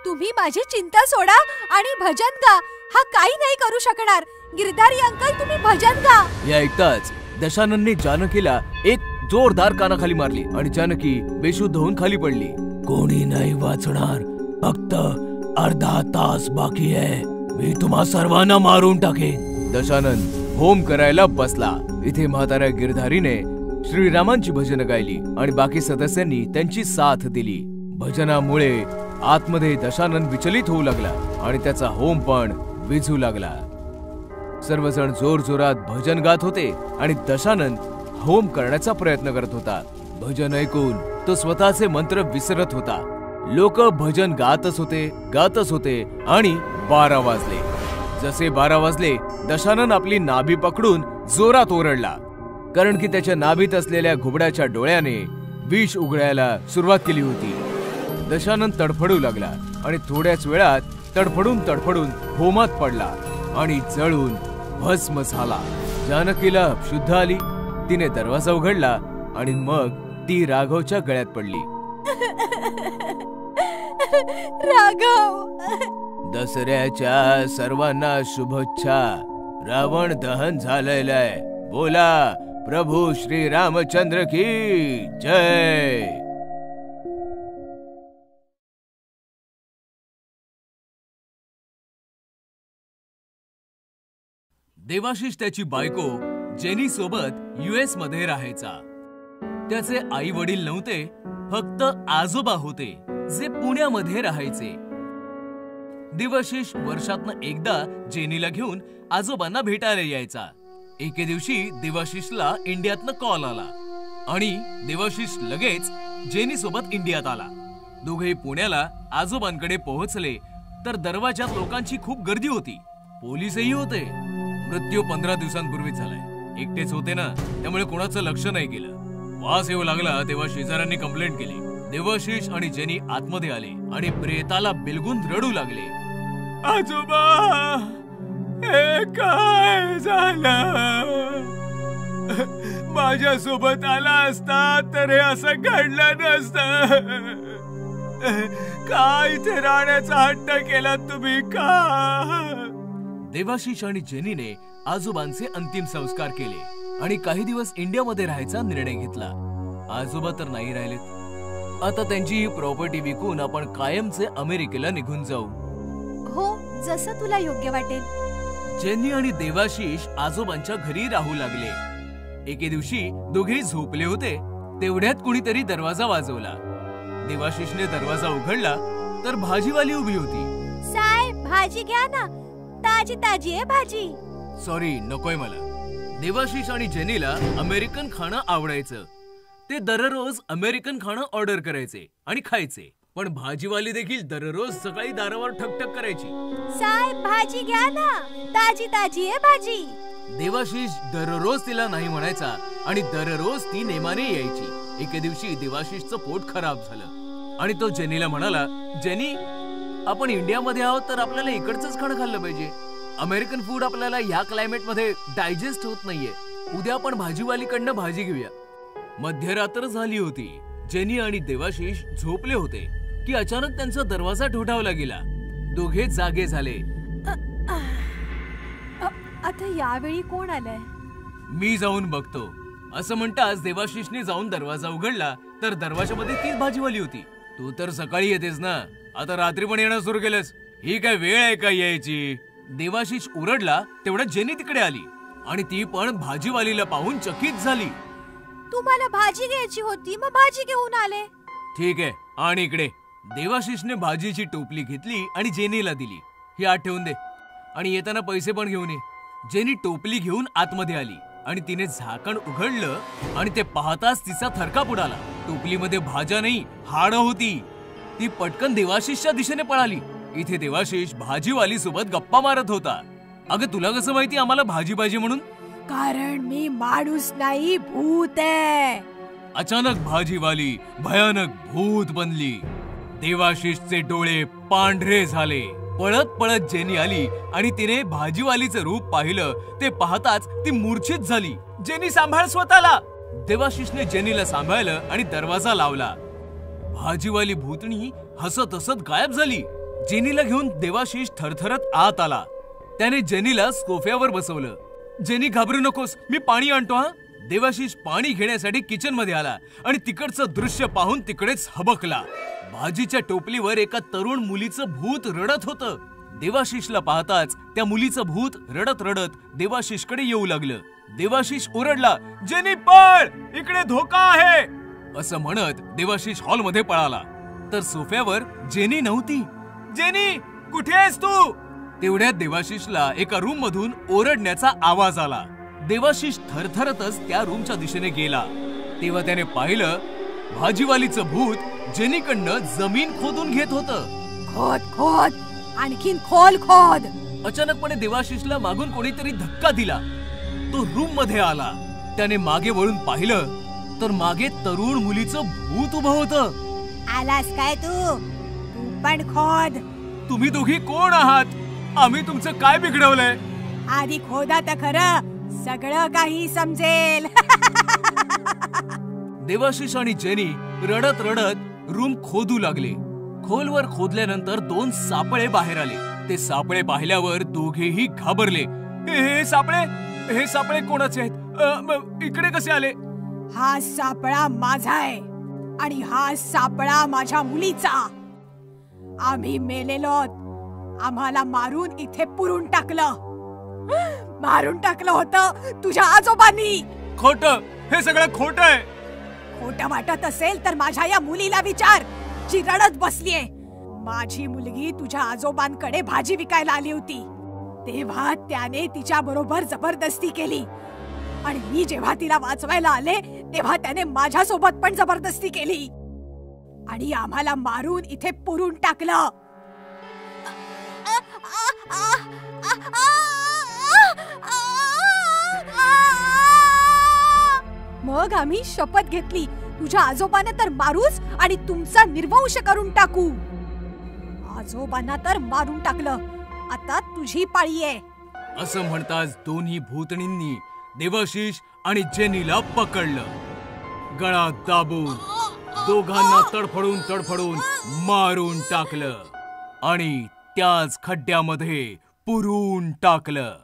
तुम्ही माझी चिंता सोडा आणि भजन गा. हा काही नाही करू शकणार. गिरधारी अंकल, तुम्ही भजन गा. हे ऐकताच दशाननने जानकीला एक जोरदार कानाखाली मारली आणि जानकी बेशुद्ध होऊन खाली पडली. कोणी नाही वाचणार, फक्त अर्धा तास बाकी आहे, मी तुम्हा सर्वांना मारून टाकेन. दशानन होम करायला बसला. इथे म्हाताऱ्या गिरधारीने श्रीरामांची भजनं गायली आणि बाकी सदस्यांनी त्यांची साथ दिली. भजनामुळे आतमध्ये दशानन विचलित होऊ लागला आणि त्याचा होम पण विझू लागला. सर्वजण जोर जोरात भजन गात होते आणि दशानन होम करण्याचा प्रयत्न करत होता. भजन ऐकून तो स्वतःचे मंत्र विसरत होता. लोक भजन गातच होते आणि 12 वाजले. जसे 12 वाजले, दशानन आपली नाभी पकडून जोरात ओरडला. कारण की त्याच्या नाभीत असलेल्या घुबडाच्या डोळ्याने विष उघडायला सुरुवात केली होती. दशानन तडफडू लागला आणि थोड्याच वेळात तडफडून होमात पडला आणि जळून भस्म झाला. जानकीला शुद्ध आली. तिने दरवाजा उघडला आणि मग ती राघवच्या गळ्यात पडली. राघव, दसऱ्याच्या सर्वांना शुभेच्छा. रावण दहन झालेलं आहे. बोला प्रभू श्री रामचंद्र की जय. देवाशिष त्याची बायको जेनी सोबत US मध्ये राहायचा. त्याचे आई वडील नव्हते, फक्त आजोबा होते जे पुण्यामध्ये राहायचे. देवाशिष वर्षातनं एकदा जेनीला घेऊन आजोबांना भेटायला यायचा. एके दिवशी देवाशिषला इंडियातनं कॉल आला आणि देवाशिष लगेच जेनी सोबत इंडियात आला. दोघे पुण्याला आजोबांकडे पोहोचले तर दरवाजात लोकांची खूप गर्दी होती. पोलीसही होते. मृत्यू 15 दिवसांपूर्वीच झालाय. एकटेच होते ना, त्यामुळे कोणाचं लक्ष नाही केलं. वास येऊ लागला तेव्हा शेजाऱ्यांनी कंप्लेंट केली. देवाशिष आणि जेनी आतमध्ये आले आणि प्रेताला बिलगून रडू लागले. आजोबा, हे काय झालं? माझ्या सोबत आला असता तर हे असं घडलं नसतं. काय इथे राहण्याचा हट्ट केला तुम्ही का? देवाशिष आणि जेनीने आजोबांचे अंतिम संस्कार केले आणि काही दिवस इंडियामध्ये राहायचा निर्णय घेतला. आजोबा तर नाही राहिलेत. आता त्यांची ही प्रॉपर्टी विकून आपण कायमचे अमेरिकेला निघून जाऊ. हो, जसं तुला योग्य वाटेल. जेनी आणि देवाशिष आजोबांच्या घरी राहू लागले. एके दिवशी दोघे झोपले होते तेवढ्यात कुणीतरी दरवाजा वाजवला. देवाशिषने दरवाजा उघडला तर भाजीवाली उभी होती. साहेब, भाजी घ्या ना, ताजी ताजी आहे भाजी. सॉरी, नकोय मला. देवाशिष आणि जेनीला अमेरिकन खाणं आवडायचं. ते दररोज अमेरिकन खाणं ऑर्डर करायचे आणि खायचे. पण भाजीवाली देखील दररोज सकाळी दारावर ठकठक करायची. साहेब, भाजी घ्या ना, ताजी ताजी आहे भाजी. देवाशिष दररोज तिला नाही म्हणायचा आणि दररोज ती नेमाने यायची. एके दिवशी देवाशिषचं पोट खराब झालं आणि तो जेनीला म्हणाला, जेनी, आपण इंडियामध्ये आहोत तर आपल्याला इकडचंच खाणं खाल्लं पाहिजे. अमेरिकन फूड आपल्याला या क्लायमेट मध्ये डायजेस्ट होत नाहीये. उद्या आपण भाजीवालीकडनं भाजी घेऊया. मध्यरात्र झाली होती. जेनी आणि देवाशिष झोपले होते की अचानक त्यांचा दरवाजा ठोठावला गेला. दोघे जागे झाले. आता यावेळी कोण आलंय? मी जाऊन बघतो, असं म्हणताच देवाशिषने जाऊन दरवाजा उघडला तर दरवाजामध्ये तीच भाजीवाली होती. तू तर सकाळी येतेस ना, आता रात्री पण येणं सुरू केलंस? ही काय वेळ आहे का यायची? देवाशिष ओरडला. तेवढ्यात जेनी तिकडे आली आणि ती पण भाजीवालीला पाहून चकित झाली. तुम्हाला भाजी घ्यायची होती, मग भाजी घेऊन आले. ठीक आहे, आणि इकडे. देवाशिषने भाजीची टोपली घेतली आणि जेनीला दिली. ही आत ठेवून दे आणि येताना पैसे पण घेऊन ये. जेनी टोपली घेऊन आतमध्ये आली आणि तिने झाकण उघडलं आणि ते पाहताच तिचा थरकाप उडाला. टोपलीमध्ये भाज्या नाही, हाडं होती. ती पटकन देवाशिषच्या दिशेने पळाली. इथे देवाशिष भाजीवाली सोबत गप्पा मारत होता. अगं, तुला कसं माहिती आम्हाला भाजी पाहिजे म्हणून? कारण मी माणूस नाही, भूत आहे. अचानक भाजीवाली भयानक भूत बनली. देवाशिषचे डोळे पांढरे झाले. पळत पळत जेनी आली आणि तिने भाजीवालीचं रूप पाहिलं. ते पाहताच ती मूर्छित झाली. जेनी, सांभाळ स्वतःला. देवाशिषने जेनीला सांभाळलं आणि दरवाजा लावला. भाजीवाली भूतणी हसत हसत गायब झाली. जेनीला घेऊन देवाशिष थरथरत आत आला. त्याने जेनीला सोफ्यावर बसवलं. जेनी, घाबरू नकोस, मी पाणी आणतो हा. देवाशिष पाणी घेण्यासाठी किचन मध्ये आला आणि तिकडचं दृश्य पाहून तिकडेच हबकला. भाजीच्या टोपलीवर एका तरुण मुलीचं भूत रडत होतं. देवाशिषला पाहताच त्या मुलीचं भूत रडत रडत देवाशिषकडे येऊ लागलं. देवाशिष ओरडला, जेनी पळ, इकडे धोका आहे. असं म्हणत देवाशिष हॉलमध्ये पळाला तर सोफ्यावर जेनी नव्हती. जेनी, कुठे आहेस तू? तेवढ्यात देवाशिषला एका रूम मधून ओरडण्याचा आवाज आला. देवाशिष थरथरतच त्या रूमच्या दिशेने गेला. तेव्हा त्याने पाहिलं भाजीवालीचं भूत जेनीकडनं जमीन खोदून घेत होतं. खोद खोद, आणखीन खोल खोद. अचानकपणे देवाशिषला मागून कोणीतरी धक्का दिला. तो रूम मध्ये आला. त्याने मागे वळून पाहिलं तर मागे तरुण मुलीचं भूत उभं होतं. आलास काय तू? तू पण खोद. तुम्ही दोघी कोण आहात? आम्ही तुमचं काय बिघडवलंय? आधी खोदा तर खरं, सगळं काही समजेल. देवाशिष आणि जेनी रडत रडत रूम खोदू लागले. खोलवर खोदल्यानंतर 2 सापळे बाहेर आले. ते सापळे पाहिल्यावर दोघेही घाबरले. हे सापळे कोणाचे आहेत? इकडे कसे आले? हा सापळा माझा आहे आणि हा सापळा माझ्या मुलीचा. आम्ही मेलेलो, आम्हाला मारून इथे पुरून टाकलं. मारून टाकलं होतं तुझ्या आजोबांनी. खोटं, हे सगळं खोटं आहे. खोटं वाटत असेल तर माझ्या या मुलीला विचार, जी रडत बसलीये. माझी मुलगी तुझ्या आजोबांकडे भाजी विकायला आली होती, तेव्हा त्याने तिच्या बरोबर जबरदस्ती केली. आणि मी जेव्हा तिला वाचवायला आले तेव्हा त्याने माझ्या सोबत पण जबरदस्ती केली आणि आम्हाला मारून इथे पुरून टाकलं. मग आम्ही शपथ घेतली, तुझ्या आजोबांना तर मारूच आणि तुमचा निर्वंश करून टाकू. आजोबांना तर मारून टाकलं, आता तुझी पाळी आहे. असं म्हणताच दोन्ही भूतणींनी देवाशिष आणि जेनीला पकडलं. गळा दाबून दोघांना तडफडून मारून टाकलं आणि त्याच खड्ड्यामध्ये पुरून टाकलं.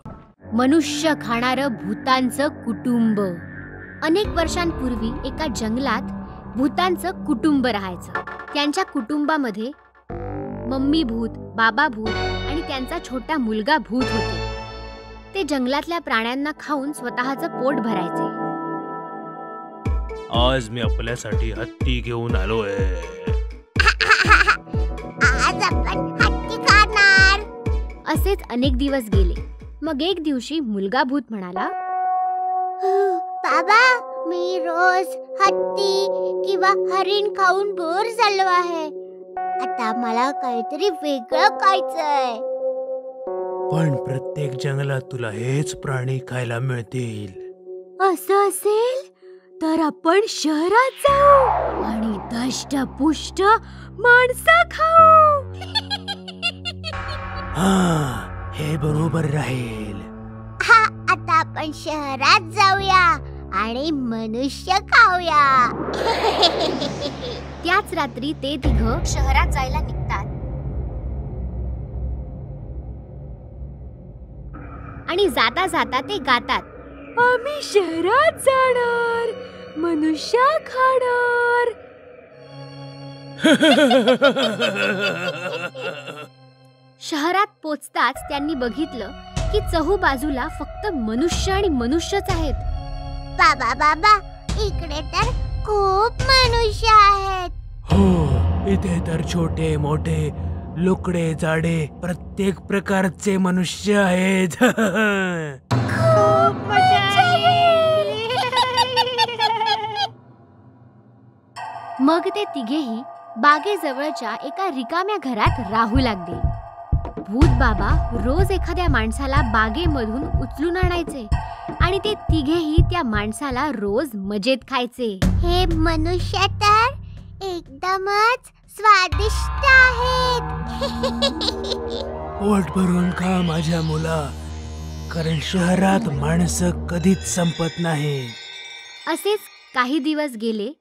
मनुष्य खाणारं भूतांचं कुटुंब. अनेक वर्षांपूर्वी एका जंगलात भूतांचं कुटुंब राहायचं. त्यांच्या कुटुंबामध्ये मम्मी भूत, बाबा भूत आणि त्यांचा छोटा मुलगा भूत होते. ते जंगलातल्या प्राण्यांना खाऊन स्वतःचं पोट भरायचे. आज मी आपल्यासाठी हत्ती घेऊन आलोय. आज आपण हत्ती खाणार. असेच अनेक दिवस गेले. मग एक दिवशी मुलगा भूत म्हणाला, बाबा, मी रोज हत्ती किंवा हरिण खाऊन बोर झालो आहे. आता मला काहीतरी वेगळं खायचंय. पण प्रत्येक जंगलात तुला हेच प्राणी खायला मिळतील. असं असेल तर आपण शहरात जाऊ आणि दष्टपुष्ट माणसं खाऊ. हा, हे बरोबर राहील. हा, आता आपण शहरात जाऊया आणि मनुष्य खाऊया. त्याच रात्री ते तिघं शहरात जायला निघतात आणि जाता जाता ते गातात, आम्ही शहरात जाणार, मनुष्य खाणार. शहरात पोचताच त्यांनी बघितलं की चहूबाजूला फक्त मनुष्य आणि मनुष्यच आहेत. बाबा बाबा, इकडे तर खूप मनुष्य आहेत. हो, इथे तर छोटे मोठे लुकडे जाडे प्रत्येक प्रकारचे मनुष्य आहेत. खूप मजा आली. मग ते तिघेही बागेजवळच्या एका रिकाम्या घरात राहू लागले. भूत बाबा रोज एखाद्या माणसाला बागेमधून उचलून आणायचे आणि ते तिघेही त्या माणसाला रोज मजेत खायचे. हे मनुष्य तर एकदमच स्वादिष्ट आहेत. पोट भरून खा माझ्या मुला, कारण शहरात माणसं कधीच संपत नाही. असेच काही दिवस गेले.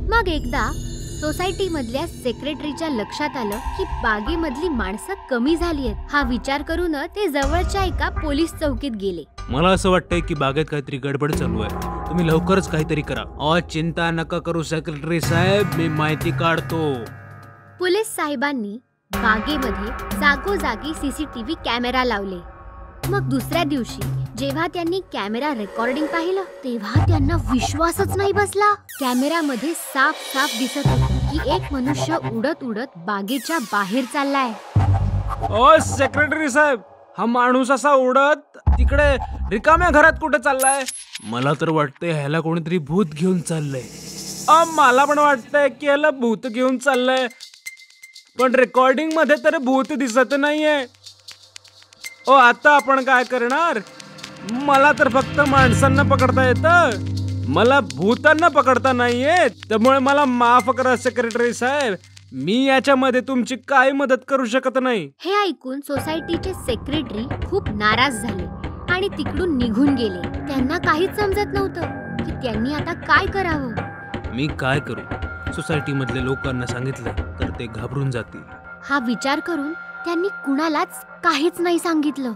मग एकदा सोसायटी मधल्या सेक्रेटरीच्या लक्षात आलं की बागेमधली माणसं कमी झाली आहेत. हा विचार करून ते जवळच्या एका पोलीस चौकीत गेले. मला असं वाटतंय की बागेत काहीतरी गडबड चालू आहे. तुम्ही लवकरच काहीतरी करा. चिंता नका करू सेक्रेटरी साहेब, मी माहिती काढतो. पोलीस साहेबांनी बागेमध्ये जागोजागी सीसीटीव्ही कॅमेरा लावले. मग दुसऱ्या दिवशी जेव्हा त्यांनी कॅमेरा रेकॉर्डिंग पाहिलं तेव्हा त्यांना विश्वासच नाही बसला. कॅमेरामध्ये साफ साफ दिसत होतं की एक मनुष्य उडत उडत बागेच्या बाहेर चाललाय. ओ सेक्रेटरी साहेब, हा माणूस असा उडत तिकडे रिकाम्या घरात कुठे चाललाय? मला तर वाटतंय ह्याला कोणीतरी भूत घेऊन चाललंय. मला पण वाटतंय की ह्याला भूत घेऊन चाललंय, पण रेकॉर्डिंग मध्ये तर भूत दिसत नाहीये. आता आपण काय करणार? मला तर फक्त माणसांना पकडता येतं, मला भूतांना पकडता नाहीये. त्यामुळे मला माफ करा सेक्रेटरी साहेब, मी याच्यामध्ये तुमची काय मदत करू शकत नाही. हे ऐकून सोसायटीचे सेक्रेटरी खूप नाराज झाले आणि तिकडून निघून गेले. त्यांना काहीच समजत नव्हतं की त्यांनी आता काय करावं. मी काय करू? सोसायटी मधल्या लोकांना सांगितलं तर ते घाबरून जातील. हा विचार करून त्यांनी कुणालाच काहीच नाही सांगितलं.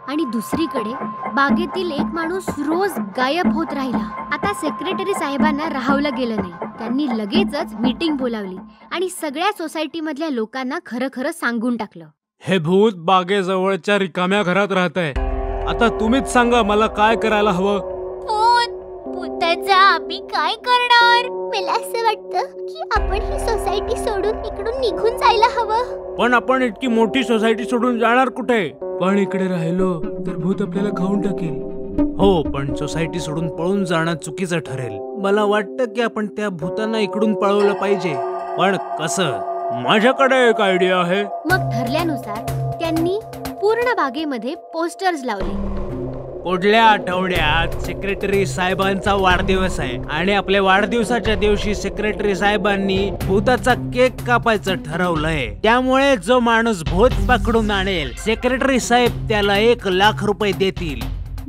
आणि दुसरीकडे बागेतील एक माणूस रोज गायब होत राहिला. आता सेक्रेटरी साहेबांना राहावलं गेलं नाही. त्यांनी लगेचच मीटिंग बोलावली आणि सगळ्या सोसायटी मधल्या लोकांना खरं खरं सांगून टाकलं. हे भूत बागेजवळच्या रिकाम्या घरात राहतंय. आता तुम्हीच सांगा मला काय करायला हवं. भूताचा आम्ही काय करणार? मला असं वाटतं की आपण ही सोसायटी सोडून इकडून निघून जायला हवं. पण आपण इतकी मोठी सोसायटी सोडून जाणार कुठे? पण इकडे राहिलो तर भूत आपल्याला खाऊन टाकेल. हो, पण सोसायटी सोडून पळून जाणं चुकीचं ठरेल. मला वाटतं की आपण त्या भूतांना इकडून पळवलं पाहिजे. पण कसं? माझ्याकडे एक आयडिया आहे. मग ठरल्यानुसार त्यांनी पूर्ण बागेमध्ये पोस्टर्स लावले. पुढल्या आठवड्यात सेक्रेटरी साहेबांचा वाढदिवस आहे आणि आपल्या वाढदिवसाच्या दिवशी सेक्रेटरी साहेबांनी भूताचा केक कापायचं ठरवलंय. त्यामुळे जो माणूस भूत पकडून आणेल सेक्रेटरी साहेब त्याला 1 लाख रुपये देतील.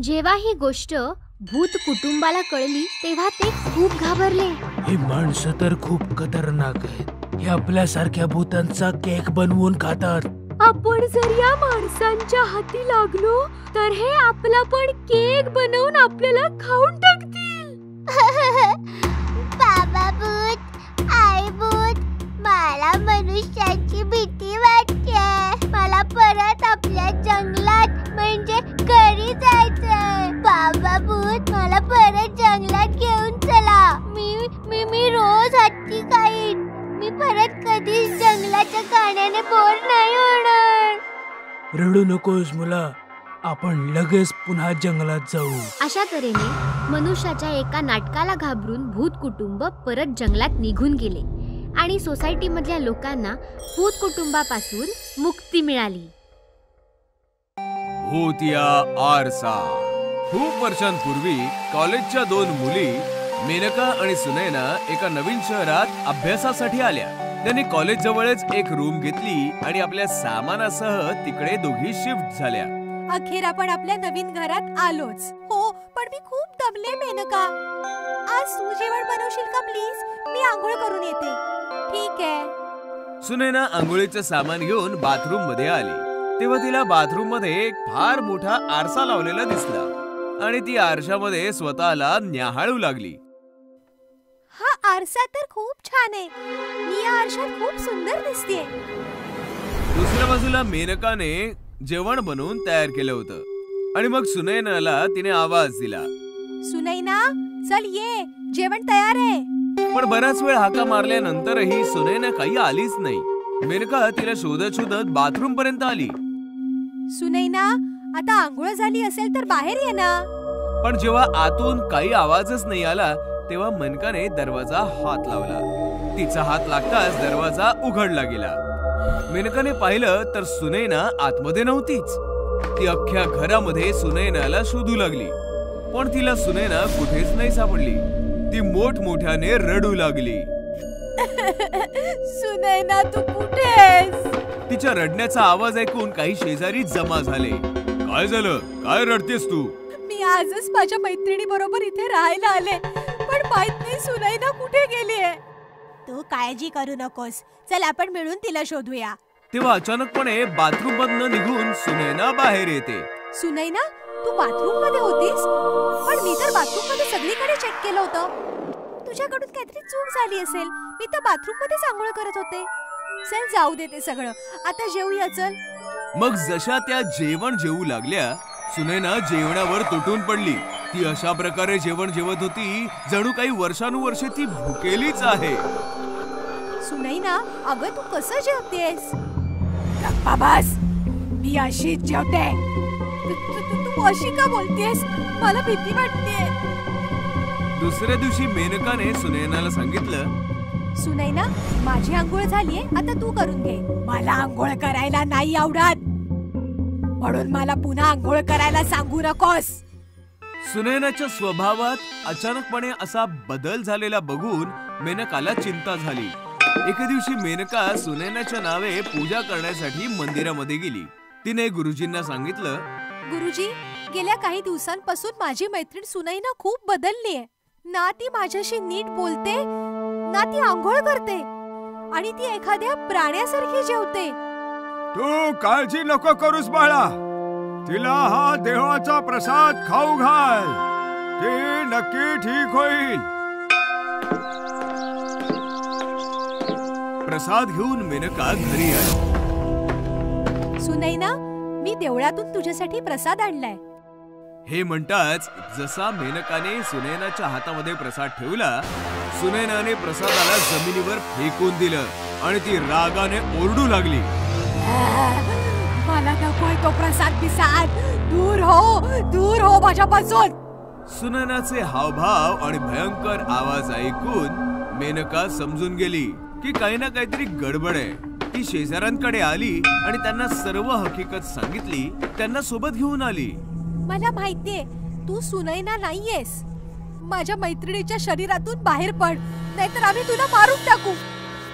जेव्हा ही गोष्ट भूत कुटुंबाला कळली तेव्हा ते खूप घाबरले. ही माणसं तर खूप खतरनाक आहेत. हे आपल्यासारख्या भूतांचा केक बनवून खातात. आपण जर या माणसांच्या हाती लागलो तर हे आपला पण केक बनवून आपल्याला खाऊन टाकतील. बाबा भूत, आई भूत, मला मनुष्याची भीती वाटते. मला परत आपल्या जंगलात म्हणजे घरी जायचंय. बाबा भूत, मला परत जंगलात घेऊन चला. मी रोज हत्ती खाईन. मी परत कधीच जंगलाच्या गाण्याने बोर नाही होणार. रडू नकोस मुला, आपण लगेच पुन्हा जंगलात जाऊ. अशा तऱ्हेने मनुष्याच्या एका नाटकाला घाबरून भूत कुटुंब परत जंगलात निघून गेले आणि सोसायटी मधल्या लोकांना भूत कुटुंबापासून मुक्ती मिळाली. भूतिया आरसा. खूप वर्षांपूर्वी कॉलेजच्या 2 मुली मेनका आणि सुनैना एका नवीन शहरात अभ्यासासाठी आल्या. त्यांनी कॉलेज जवळच एक रूम घेतली आणि आपल्या सामानासह तिकडे दोघी शिफ्ट झाल्या. अखेर आपण आपल्या नवीन घरात आलोच. हो, पण मी खूप दमले मेनका. आज तू जेवण बनवशील का प्लीज? मी आंघोळ करून येते. ठीक आहे. सुनैना आंघोळीचं सामान घेऊन बाथरूम मध्ये आली तेव्हा तिला बाथरूम मध्ये एक फार मोठा आरसा लावलेला दिसला आणि ती आरशामध्ये स्वतःला न्याहाळू लागली. हा आरसा तर खूप छान आहे. मी या आरशात खूप सुंदर दिसतेय. दुसऱ्या बाजूला मेनकाने जेवण बनवून तयार केलं होतं आणि मग सुनैनाला तिने आवाज दिला. सुनैना, चल ये, जेवण तयार आहे. पण बराच वेळ हाका मारल्यानंतरही सुनैना काही आलीच नाही. मेनका तिला शोधत शोधत बाथरूम पर्यंत आली. सुनैना, आता आंघोळ झाली असेल तर बाहेर ये ना. पण जेव्हा आतून काही आवाजच नाही आला तेव्हा मेनकाने दरवाजा हात लावला. तिचा हात लागताच दरवाजा उघडला गेला. मेनकाने पाहिलं तर सुनैना आतमध्ये नव्हतीच. ती अख्ख्या घरामध्ये सुनैनाला शोधू लागली पण तिला सुनैना कुठेच नाही सापडली. ती मोठमोठ्याने रडू लागली. सुनैना, तू कुठे आहेस? तिच्या रडण्याचा आवाज ऐकून काही शेजारी जमा झाले. काय झालं? काय रडतेस तू? मी आजच माझ्या मैत्रिणी बरोबर इथे राहायला आले पण माहित नाही सुनैना कुठे गेली आहे. तू काळजी करू नकोस. चल आपण मिळून तिला शोधूया. तेव्हा अचानकपणे बाथरूम मधनं निघून सुनैना बाहेर येते. सुनैना, तू बाथरूम मध्ये होतीस? पण मी तर बाथरूम मध्ये सगळीकडे चेक केलं होतं. तुझ्याकडून काहीतरी चूक झाली असेल. मी तर बाथरूम मध्ये आंघोळ करत होते. चल जाऊ दे ते सगळं. आता जेवूया चल. मग जशा त्या जेवण जेवू लागल्या सुनैना जेवणावर तुटून पडली. ती अशा प्रकारे जेवण जेवत होती जणू काही वर्षानुवर्षे ती भुकेलीच आहे. सुनैना, अगं तू कसं जेवतेस? गप्पा बस, मी अशीच जेवते. तू अशी का बोलतेस? मला भीती वाटते. दुसऱ्या दिवशी मेनकाने सुनैनाला सांगितलं, सुनैना, माझी आंघोळ झालीये, आता तू करून घे. मला आंघोळ करायला नाही आवडत म्हणून मला पुन्हा आंघोळ करायला सांगू नकोस. सुनैनाच्या स्वभावात अचानकपणे असा बदल झालेला बघून मेनकाला चिंता झाली. एके दिवशी मेनका सुनैनाच्या नावे पूजा करण्यासाठी मंदिरामध्ये गेली. तिने गुरुजींना सांगितलं, गुरुजी, गेल्या काही दिवसांपासून माझी मैत्रीण सुनैना खूप बदललीये. ना ती माझ्याशी नीट बोलते, ना ती आंघोळ करते, आणि ती एखाद्या प्राण्यासारखी जेवते. तू काळजी नको करूस बाळा, तिला हा देवाचा प्रसाद खाऊ घाल, ती नक्की ठीक होईल. प्रसाद घेऊन मेनका घरी आली. सुनैना, मी देवळातून तुझ्यासाठी प्रसाद आणलाय. हे म्हणताच जसा मेनकाने सुनैनाच्या हातामध्ये प्रसाद ठेवला, सुनैनाने प्रसादाला जमिनीवर फेकून दिलं आणि ती रागाने ओरडू लागली. मला नकोय तो प्रसाद पिसाद, दूर हो माझ्यापासून. सुनैनाचे हावभाव आणि भयंकर आवाज ऐकून मेनका समजून गेली की काही ना काहीतरी गडबड आहे. ती शेजाऱ्यांकडे आली आणि त्यांना सर्व हकीकत सांगितली. त्यांना सोबत घेऊन आली. मला माहितीये तू सुनैना नाहीयेस. माझ्या मैत्रिणीच्या शरीरातून बाहेर पड, नाहीतर आम्ही तुला मारून टाकू.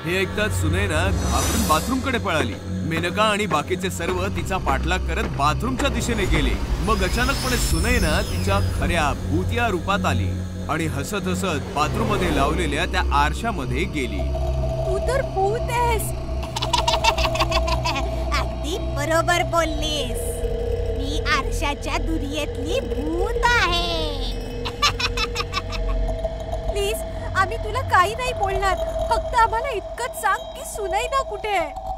हे ऐकताच सुनैना घाबरून बाथरूम कडे पळाली. मेनका आणि बाकीचे सर्व तिचा पाठलाग करत बाथरूमच्या दिशेने गेले. मग अचानकपणे सुनैना तिच्या खऱ्या भूतिया रूपात आली आणि हसत हसत बाथरूम मध्ये लावलेल्या त्या आरशामध्ये गेली. तू तर भूत आहेस. अगदी बरोबर बोललीस, मी आरशाच्या दुनियेतली भूत आहे. प्लीज, आम्ही तुला काही नाही बोलणार, फक्त आम्हाला इतकंच सांग की सुनैना कुठे आहे.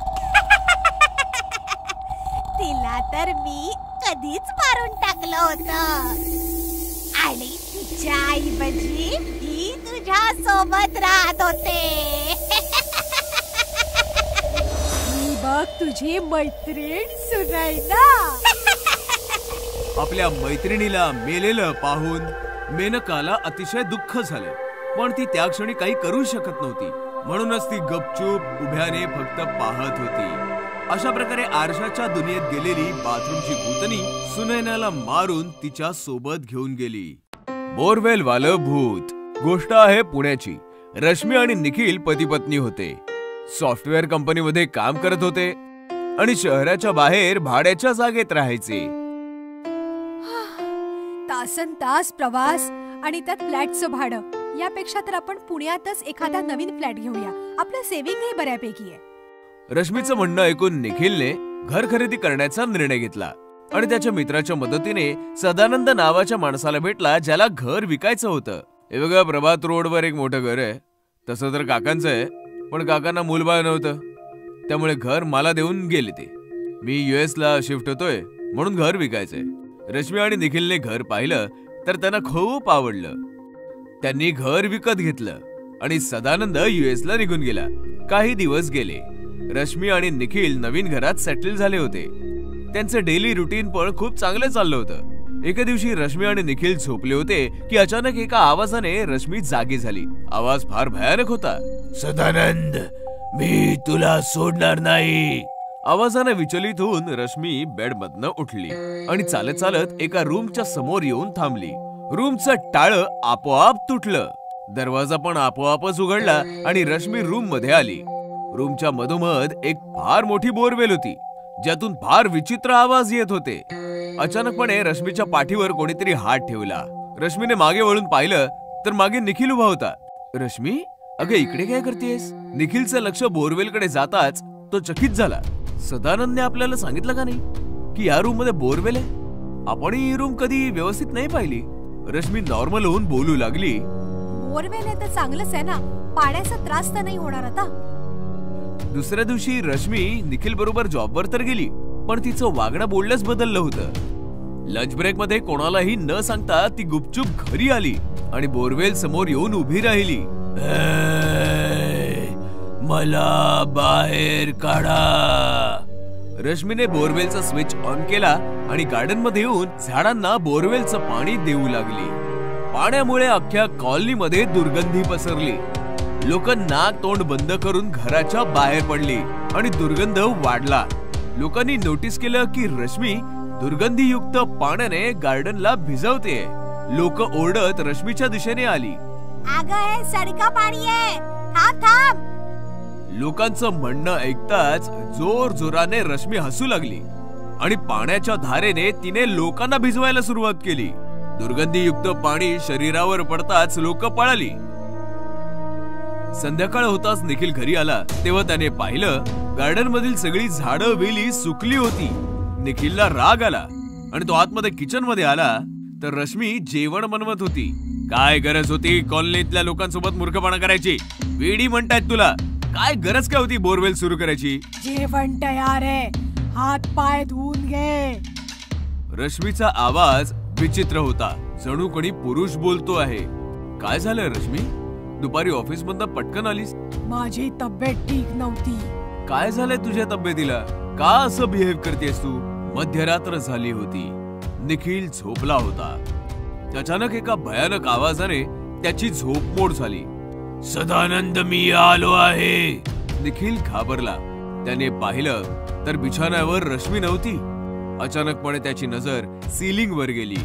तिला तर मी कधीच मारून टाकलं होतं, आणि तिच्या ऐवजी ती तुझ्या सोबत राहत होते. बघ तुझी मैत्रीण सुनैना. आपल्या मैत्रिणीला मेलेलं पाहून मेनकाला अतिशय दुःख झालं, पण ती त्या क्षणी काही करू शकत नव्हती. म्हणूनच ती गपचूप उभ्याने फक्त पाहत होती. अशा प्रकारे आरशाच्या दुनियेत गेलेली बाथरूमची भूतनी सुनैनाला मारून तिच्या सोबत घेऊन गेली. बोरवेल वालं भूत. गोष्ट आहे पुण्याची. रश्मी आणि निखिल पती पत्नी होते. सॉफ्टवेअर कंपनीमध्ये काम करत होते आणि शहराच्या बाहेर भाड्याच्या जागेत राहायचे. तासन तास प्रवास आणि त्यात फ्लॅटचं भाडं, यापेक्षा तर आपण पुण्यातच एखादा नवीन फ्लॅट घेऊया. आपलं सेव्हिंगही बऱ्यापैकी आहे. रश्मीचं म्हणणं ऐकून निखिलने घर खरेदी करण्याचा निर्णय घेतला आणि त्याच्या मित्राच्या मदतीने सदानंद नावाच्या माणसाला भेटला, ज्याला घर विकायचं होतं. हे बघा, प्रभात रोडवर एक मोठं घर आहे. तसं तर काकांचं आहे, पण काकांना मूलबाळ नव्हतं, त्यामुळे घर मला देऊन गेले ते. मी US ला शिफ्ट होतोय, म्हणून घर विकायचंय. रश्मी आणि निखिलने घर पाहिलं तर त्यांना खूप आवडलं. त्यांनी घर विकत घेतलं आणि सदानंद US ला निघून गेला. काही दिवस गेले. रश्मी आणि निखिल नवीन घरात सेटल झाले होते. त्यांचं डेली रुटीन पण खूप चांगलं चाललं होतं. एके दिवशी रश्मी आणि निखिल झोपले होते की अचानक एका आवाजाने रश्मी जागी झाली. आवाज फार भयानक होता. सदानंद, मी तुला सोडणार नाही. आवाजाने विचलित होऊन रश्मी बेडमधनं उठली आणि चालत चालत एका रूमच्या समोर येऊन थांबली. रूमचं टाळं आपोआप तुटलं. दरवाजा पण आपोआपच उघडला आणि रश्मी रूम मध्ये आली. रूमच्या मधोमध एक फार मोठी बोरवेल होती, ज्यातून फार विचित्र आवाज येत होते. अचानकपणे रश्मीच्या पाठीवर कोणीतरी हात ठेवला. रश्मीने मागे वळून पाहिलं तर मागे निखिल उभा होता. रश्मी, अगं इकडे काय करतेस? निखिलचं लक्ष बोरवेलकडे जाताच तो चकित झाला. सदानंदने आपल्याला सांगितलं का नाही की या रूम मध्ये बोरवेल आहे? आपण ही रूम कधी व्यवस्थित नाही पाहिली. रश्मी नॉर्मल होऊन बोलू लागली. बोरवेल आहे तर चांगलंच आहे ना, पाण्याचा त्रास तर नाही होणार आता. दुसऱ्या दिवशी रश्मी निखिल बरोबर जॉबवर तर गेली, पण तिचं वागणं बोलणंच बदललं होतं. लंच ब्रेक मध्ये कोणालाही न सांगता ती गुपचूप घरी आली आणि बोरवेल समोर येऊन उभी राहिली. मला बाहेर काढा. रश्मीने बोरवेलचा स्विच ऑन केला आणि गार्डन मध्ये येऊन झाडांना बोरवेलचं पाणी देऊ लागली. पाण्यामुळे अख्ख्या कॉलनीमध्ये दुर्गंधी पसरली. लोक नाक तोंड बंद करून घराच्या बाहेर पडली आणि दुर्गंध वाढला. लोकांनी नोटीस केलं की रश्मी दुर्गंधीयुक्त पाण्याने गार्डनला भिजवते. लोक ओरडत रश्मीच्या दिशेने आली. अगं हे सडका पाणी आहे, थांब. लोकांचं म्हणणं ऐकताच जोर जोराने रश्मी हसू लागली आणि पाण्याच्या धारेने तिने लोकांना भिजवायला सुरुवात केली. दुर्गंधीयुक्त पाणी शरीरावर पडताच लोक पळाली. संध्याकाळ होताच निखिल घरी आला तेव्हा त्याने पाहिलं गार्डन मधील सगळी झाडं वेली सुकली होती. निखिलला राग आला आणि तो आतमध्ये किचन मध्ये आला तर रश्मी जेवण बनवत होती. काय गरज होती कॉलनीतल्या लोकांसोबत मूर्खपणा करायची? वेडी म्हणतायत तुला. काय गरज काय होती बोरवेल सुरू करायची? जेवण तयार आहे, हात पाय धुवून घे. रश्मीचा आवाज विचित्र होता, जणू कोणी पुरुष बोलतो आहे. काय झालं रश्मी? दुपारी ऑफिस मधनं पटकन आलीस? माझी तब्येत ठीक नव्हती. काय झालंय तुझ्या तब्येतीला? का असं बिहेव करतेस तू? मध्यरात्र झाली होती. निखिल झोपला होता. अचानक एका भयानक आवाजाने त्याची झोप मोड झाली. सदानंद मी आलो आहे. निखिल घाबरला. त्याने पाहिलं तर बिछाण्यावर रश्मी नव्हती. अचानकपणे त्याची नजर सीलिंग वर गेली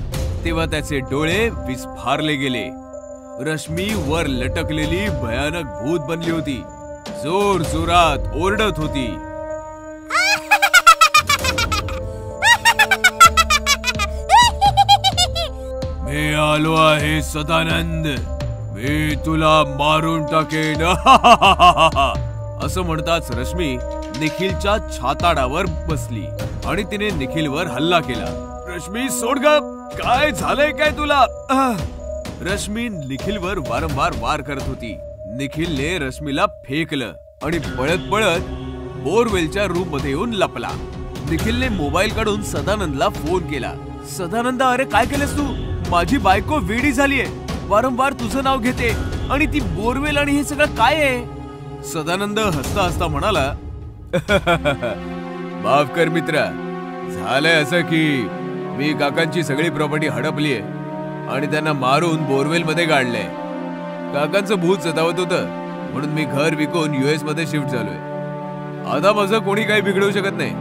तेव्हा त्याचे डोळे विस्फारले गेले. रश्मी वर लटकलेली भयानक भूत बनली होती. जोर जोरात ओरडत होती. मी आलो आहे सदानंद, मी तुला मारून टाकेन. असं म्हणताच रश्मी निखिलच्या छाताडावर बसली आणि तिने निखिलवर हल्ला केला. रश्मी सोड ग, काय झालंय काय तुला? रश्मी निखिलवर वारंवार वार करत होती. निखिलने रश्मीला फेकलं आणि पळत पळत बोरवेलच्या रूम मध्ये येऊन लपला. निखिलने मोबाईल काढून सदानंदला फोन केला. सदानंद, अरे काय केलंस तू? माझी बायको वेडी झालीये, वारंवार तुझं नाव घेते आणि ती बोरवेल आणि हे सगळं काय आहे? सदानंद हसता हसता म्हणाला, माफ कर मित्रा, झालंय असं की मी काकांची सगळी प्रॉपर्टी हडपलीये आणि त्यांना मारून बोरवेल मध्ये गाडलंय. काकांचं भूत सतावत होतं म्हणून मी घर विकून US मध्ये शिफ्ट झालोय. आता माझं कोणी काही बिघडवू शकत नाही,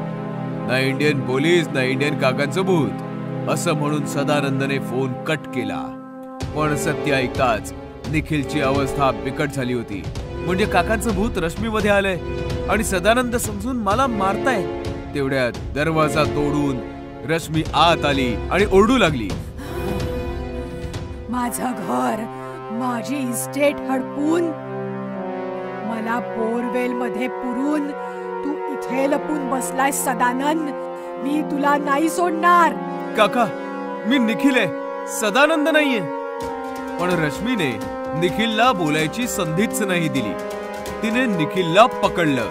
ना इंडियन पोलीस ना इंडियन काकांचं भूत. असं म्हणून सदानंदने फोन कट केला. पण सत्य ऐकताच निखिलची अवस्था बिकट झाली होती. म्हणजे काकांचं भूत रश्मी मध्ये आलंय आणि सदानंद समजून मला मारताय. तेवढ्यात दरवाजा तोडून रश्मी आत आली आणि ओरडू लागली, माझं घर, माझी इस्टेट हडपून, मला बोरवेल मध्ये पुरून तू इथे लपून बसलाय सदानंद. मी तुला नाही सोडणार. काका, मी निखिल आहे, सदानंद नाहीये. पण रश्मीने निखिलला बोलायची संधीच नाही दिली. तिने निखिलला पकडलं,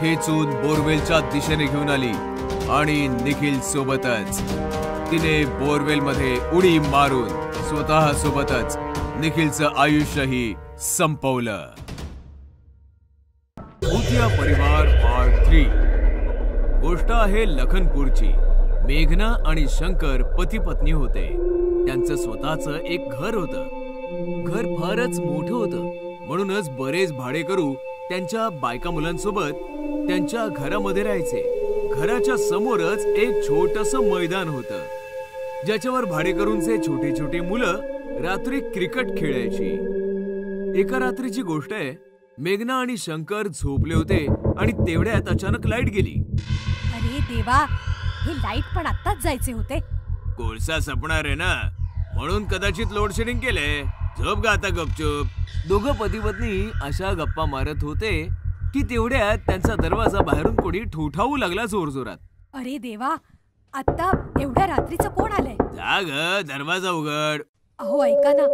खेचून बोरवेलच्या दिशेने घेऊन आली आणि निखिल सोबतच तिने बोरवेल मध्ये उडी मारून स्वतः सोबतच निखिलचं आयुष्यही संपवलं. भूतिया परिवार पार्ट 3. गोष्ट आहे लखनपूरची. मेघना आणि शंकर पती पत्नी होते. त्यांचं स्वतःचं एक घर होतं. घर फारच मोठं होतं म्हणूनच बरेच भाडेकरू त्यांच्या बायका मुलांसोबत त्यांच्या घरामध्ये राहायचे. घराच्या समोरच एक छोटंसं मैदान होतं ज्याच्यावर भाडेकरूंचे छोटे छोटे मुलं रात्री क्रिकेट खेळायची. एका रात्रीची गोष्ट आहे. मेघना आणि शंकर झोपले होते आणि तेवढ्यात अचानक लाईट गेली. अरे देवा, हे लाईट पण आत्ताच जायचे होते. कोळसा सपणार आहे ना, म्हणून कदाचित लोड शेडिंग केलंय. झोप गा आता गपचूप. दोघं पती पत्नी अशा गप्पा मारत होते की तेवढ्यात त्यांचा दरवाजा बाहेरून कोणी ठोठावू लागला जोरजोरात. अरे देवा, आता एवढ्या रात्रीचं कोण आलंय? जा ग, दरवाजा उघड. अहो ऐका ना,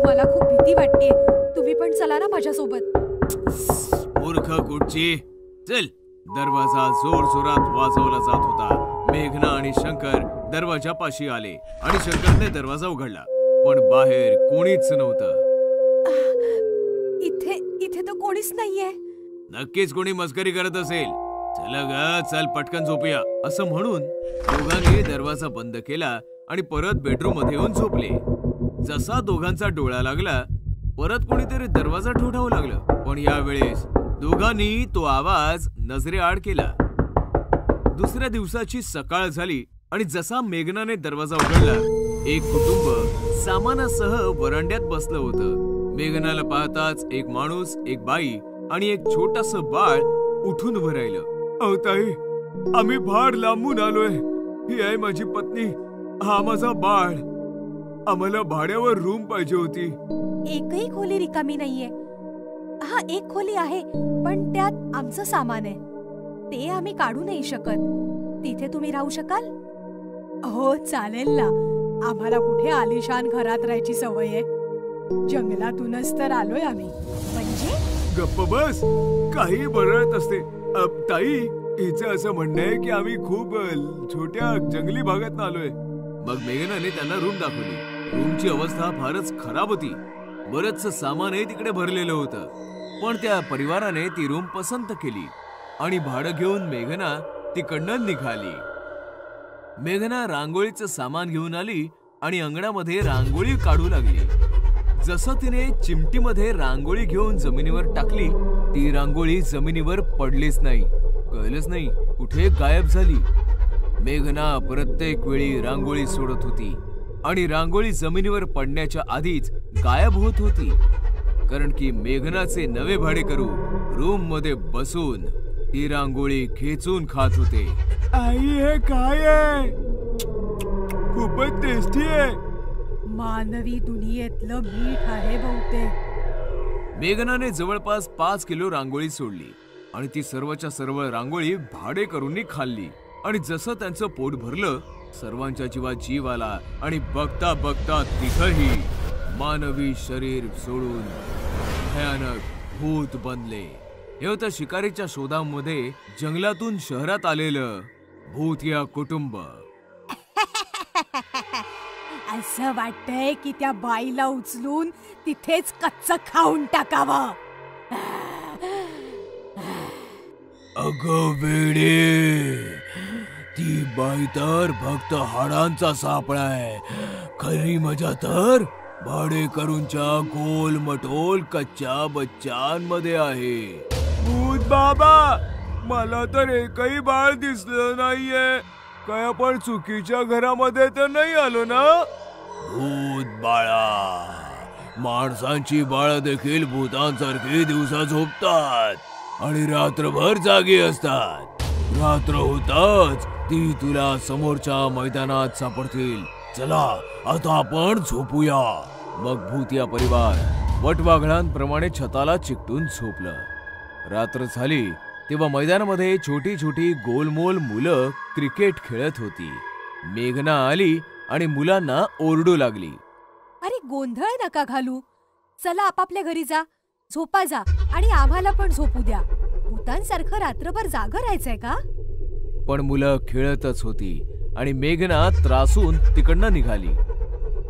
मला खूप भीती वाटते. तुम्ही पण चला ना माझ्यासोबत. मूर्ख कुठची, चल. दरवाजा जोर जोरात वाजवला जात होता. मेघना आणि शंकर दरवाजा पाशी आले आणि शंकरने दरवाजा उघडला, पण बाहेर कोणीच नव्हतं. इथे तर कोणीच नाहीये. नक्कीच कोणी मस्करी करत असेल. चला ग, चल पटकन झोपूया. असं म्हणून दोघांनी दरवाजा बंद केला आणि परत बेडरूम मध्ये येऊन झोपले. जसा दोघांचा डोळा लागला परत कोणीतरी दरवाजा ठोठावू लागलं, पण यावेळेस दोघांनी तो आवाज नजरेआड केला. दुसऱ्या दिवसाची सकाळ झाली आणि जसा मेघनाने दरवाजा उघडला, एक कुटुंब सामानासह वरांड्यात बसलं होतं. मेघनाला पाहताच एक माणूस, एक बाई आणि एक छोटंसं बाळ उठून उभं राहिलं. अहो ताई, आम्ही फार लांबून आलोय. ही आहे माझी पत्नी, हा माझा बाळ. आम्हाला भाड्यावर रूम पाहिजे होती. एकही खोली रिकामी नाहीये. हा, एक खोली आहे, पण त्यात आमचं सामान आहे. ते आम्ही काढू नाही शकत. तिथे तुम्ही राहू शकाल? हो चालेल ना. आम्हाला कुठे आलिशान घरात राहायची सवय आहे. जंगलातूनच तर आलोय आम्ही. म्हणजे गप्प बस, काही बरळत असते. ताई, हिचं असं म्हणणं आहे की आम्ही खूप छोट्या जंगली भागात आलोय. मग मेघनाने त्यांना रूम दाखवली. रूमची अवस्था फारच खराब होती. बरंचसं सामानही तिकडे भरलेलं होतं. पण त्या परिवाराने ती रूम पसंत केली आणि भाडं घेऊन मेघना तिकडनं निघाली. मेघना रांगोळीचं सामान घेऊन आली आणि अंगणामध्ये रांगोळी काढू लागली. जसं तिने चिमटीमध्ये रांगोळी घेऊन जमिनीवर टाकली, ती रांगोळी जमिनीवर पडलीच नाही. कळलंच नाही कुठे गायब झाली. मेघना प्रत्येक वेळी रांगोळी सोडत होती आणि रांगोळी जमिनीवर पडण्याच्या आधीच गायब होत होती. कारण की मेघनाचे नवे भाडेकरू रूम मध्ये बसून ती रांगोळी खेचून खात होते. आई, हे काय आहे? खूपच टेस्टी आहे. मानवी दुनियेतलं मीठ आहे बहुतेक. मेघनाने जवळपास 5 किलो रांगोळी सोडली आणि ती सर्वच्या सर्व रांगोळी भाडेकरूंनी खाल्ली. आणि जसं त्यांचं पोट भरलं, सर्वांच्या जीवात जीव आला आणि बघता बघता तिथंही मानवी शरीर सोडून भयानक भूत बनले. हे होतं शिकारीच्या शोधामध्ये जंगलातून शहरात आलेलं भूतिया कुटुंब. असं वाटतंय की त्या बाईला उचलून तिथेच कच्चं खाऊन टाकावं. अगं वेडे, ती बाई तर फक्त हाडांचा सापळा आहे. खरी मजा तर भाडेकरूंच्या गोल मटोल कच्च्या बच्चांमध्ये आहे. भूत बाबा, मला तर एकही बाळ दिसलं नाहीये. काय आपण चुकीच्या घरामध्ये तर नाही आलो ना? भूत बाळा, माणसांची बाळ देखील भूतांसारखी दिवसा झोपतात आणि रात्रभर जागी असतात. रात्र होताच ती तुला समोरच्या मैदानात सापडतील. चला आता आपण झोपूया. मग भूतिया परिवार वटवाघळांप्रमाणे छताला चिकटून झोपलं. रात्र झाली तेव्हा मैदानामध्ये छोटी छोटी गोलमोल मुलं क्रिकेट खेळत होती. मेघना आली आणि मुलांना ओरडू लागली. अरे गोंधळ नका घालू. चला आपापल्या घरी जा, झोपा जा आणि आम्हाला पण झोपू द्या. भूतांसारखं रात्रभर जागं राहायचंय का? पण मुलं खेळतच होती आणि मेघना त्रासून तिकडनं निघाली.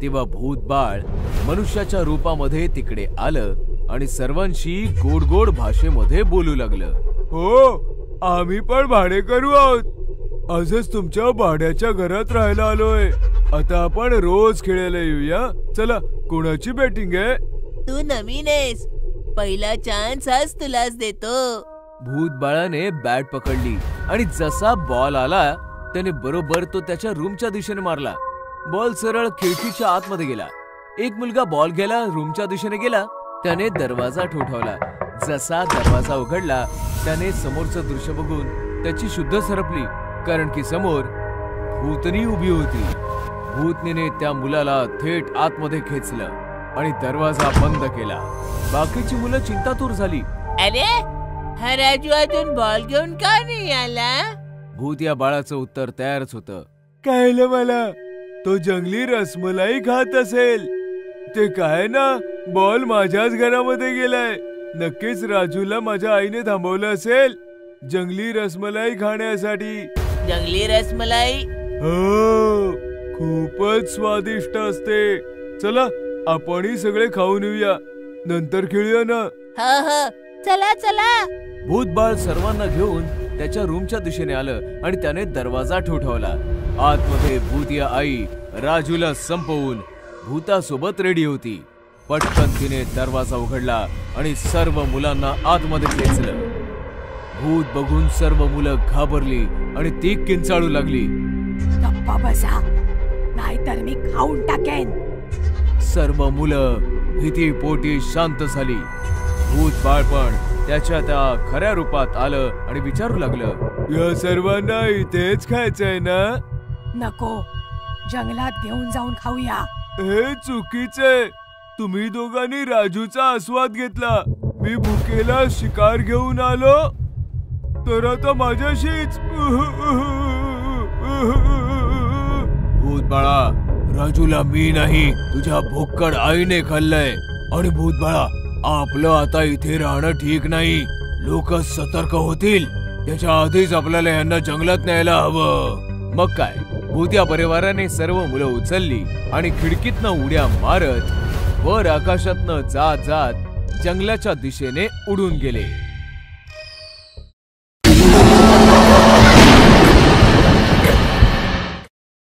तेव्हा भूत बाळ मनुष्याच्या रूपामध्ये तिकडे आलं आणि सर्वांशी गोड गोड भाषेमध्ये बोलू लागलं. हो, आम्ही पण भाडेकरू आहोत. आजच तुमच्या भाड्याच्या घरात राहायला आलोय. आता आपण रोज खेळायला येऊया. चला, कोणाची बॅटिंग आहे? तू नवीन आहेस, पहिला चान्स आज तुलाच देतो. भूत बाळाने बॅट पकडली आणि जसा बॉल आला त्याने बरोबर तो त्याच्या रूमच्या दिशेने मारला. बॉल सरळ खिडकीच्या आतमध्ये गेला. एक मुलगा बॉल घ्यायला रूमच्या दिशेने गेला. त्याने दरवाजा ठोठावला. जसा दरवाजा उघडला त्याने समोरचं दृश्य बघून त्याची शुद्ध सरपली. कारण की समोर भूतनी उभी होती. भूतनीने त्या मुलाला थेट आतमध्ये खेचलं आणि दरवाजा बंद केला. बाकीची मुलं चिंतातूर झाली. अरे, हा राजू अजून बॉल घेऊन का नाही आला? भूत या बाळाचं उत्तर तयारच होतं. कळलं मला, तो जंगली रसमलाई खात असेल. ते काय ना, बॉल माझ्याच घरामध्ये गेलाय. नक्कीच राजूला माझ्या आईने थांबवलं असेल जंगली रसमलाई खाण्यासाठी. जंगली रसमलाई? हो, खूपच स्वादिष्ट असते. चला, आपणही सगळे खाऊन येऊया, नंतर खेळूया ना. हो हो, चला चला. भूत बाळ सर्वांना घेऊन त्याच्या रूमच्या दिशेने आलं आणि त्याने दरवाजा ठोठावला. आतमध्ये भूतिया आई राजूला संपवून भूतासोबत रेडी होती. पटकन तिने दरवाजा उघडला आणि सर्व मुलांना आतमध्ये खेचलं. भूत बघून सर्व मुलं घाबरली आणि ती किंचाळू लागली. गप्पा बसा, नाहीतर मी खाऊन टाकेन. सर्व मुलं भीतीपोटी शांत झाली. भूत बाळ पण त्याच्या त्या खऱ्या रूपात आलं आणि विचारू लागलं, या सर्वांना इथेच खायचंय ना? नको, जंगलात घेऊन जाऊन खाऊया. हे चुकीचे. तुम्ही दोघांनी राजूचा आस्वाद घेतला. मी भुकेला शिकार घेऊन आलो तर आता माझ्याशीच. भूतबाळा, राजूला मी नाही तुझ्या भुक्कड आईने खाल्लंय. आणि भूतबाळा, आपलं आता इथे राहणं ठीक नाही. लोक सतर्क होतील. त्याच्या आधीच आपल्याला यांना जंगलात न्यायला हवं. मग काय, भूत्या परिवाराने सर्व मुलं उचलली आणि खिडकीतनं उड्या मारत वर आकाशातनं जात जात जंगलाच्या दिशेने उडून गेले.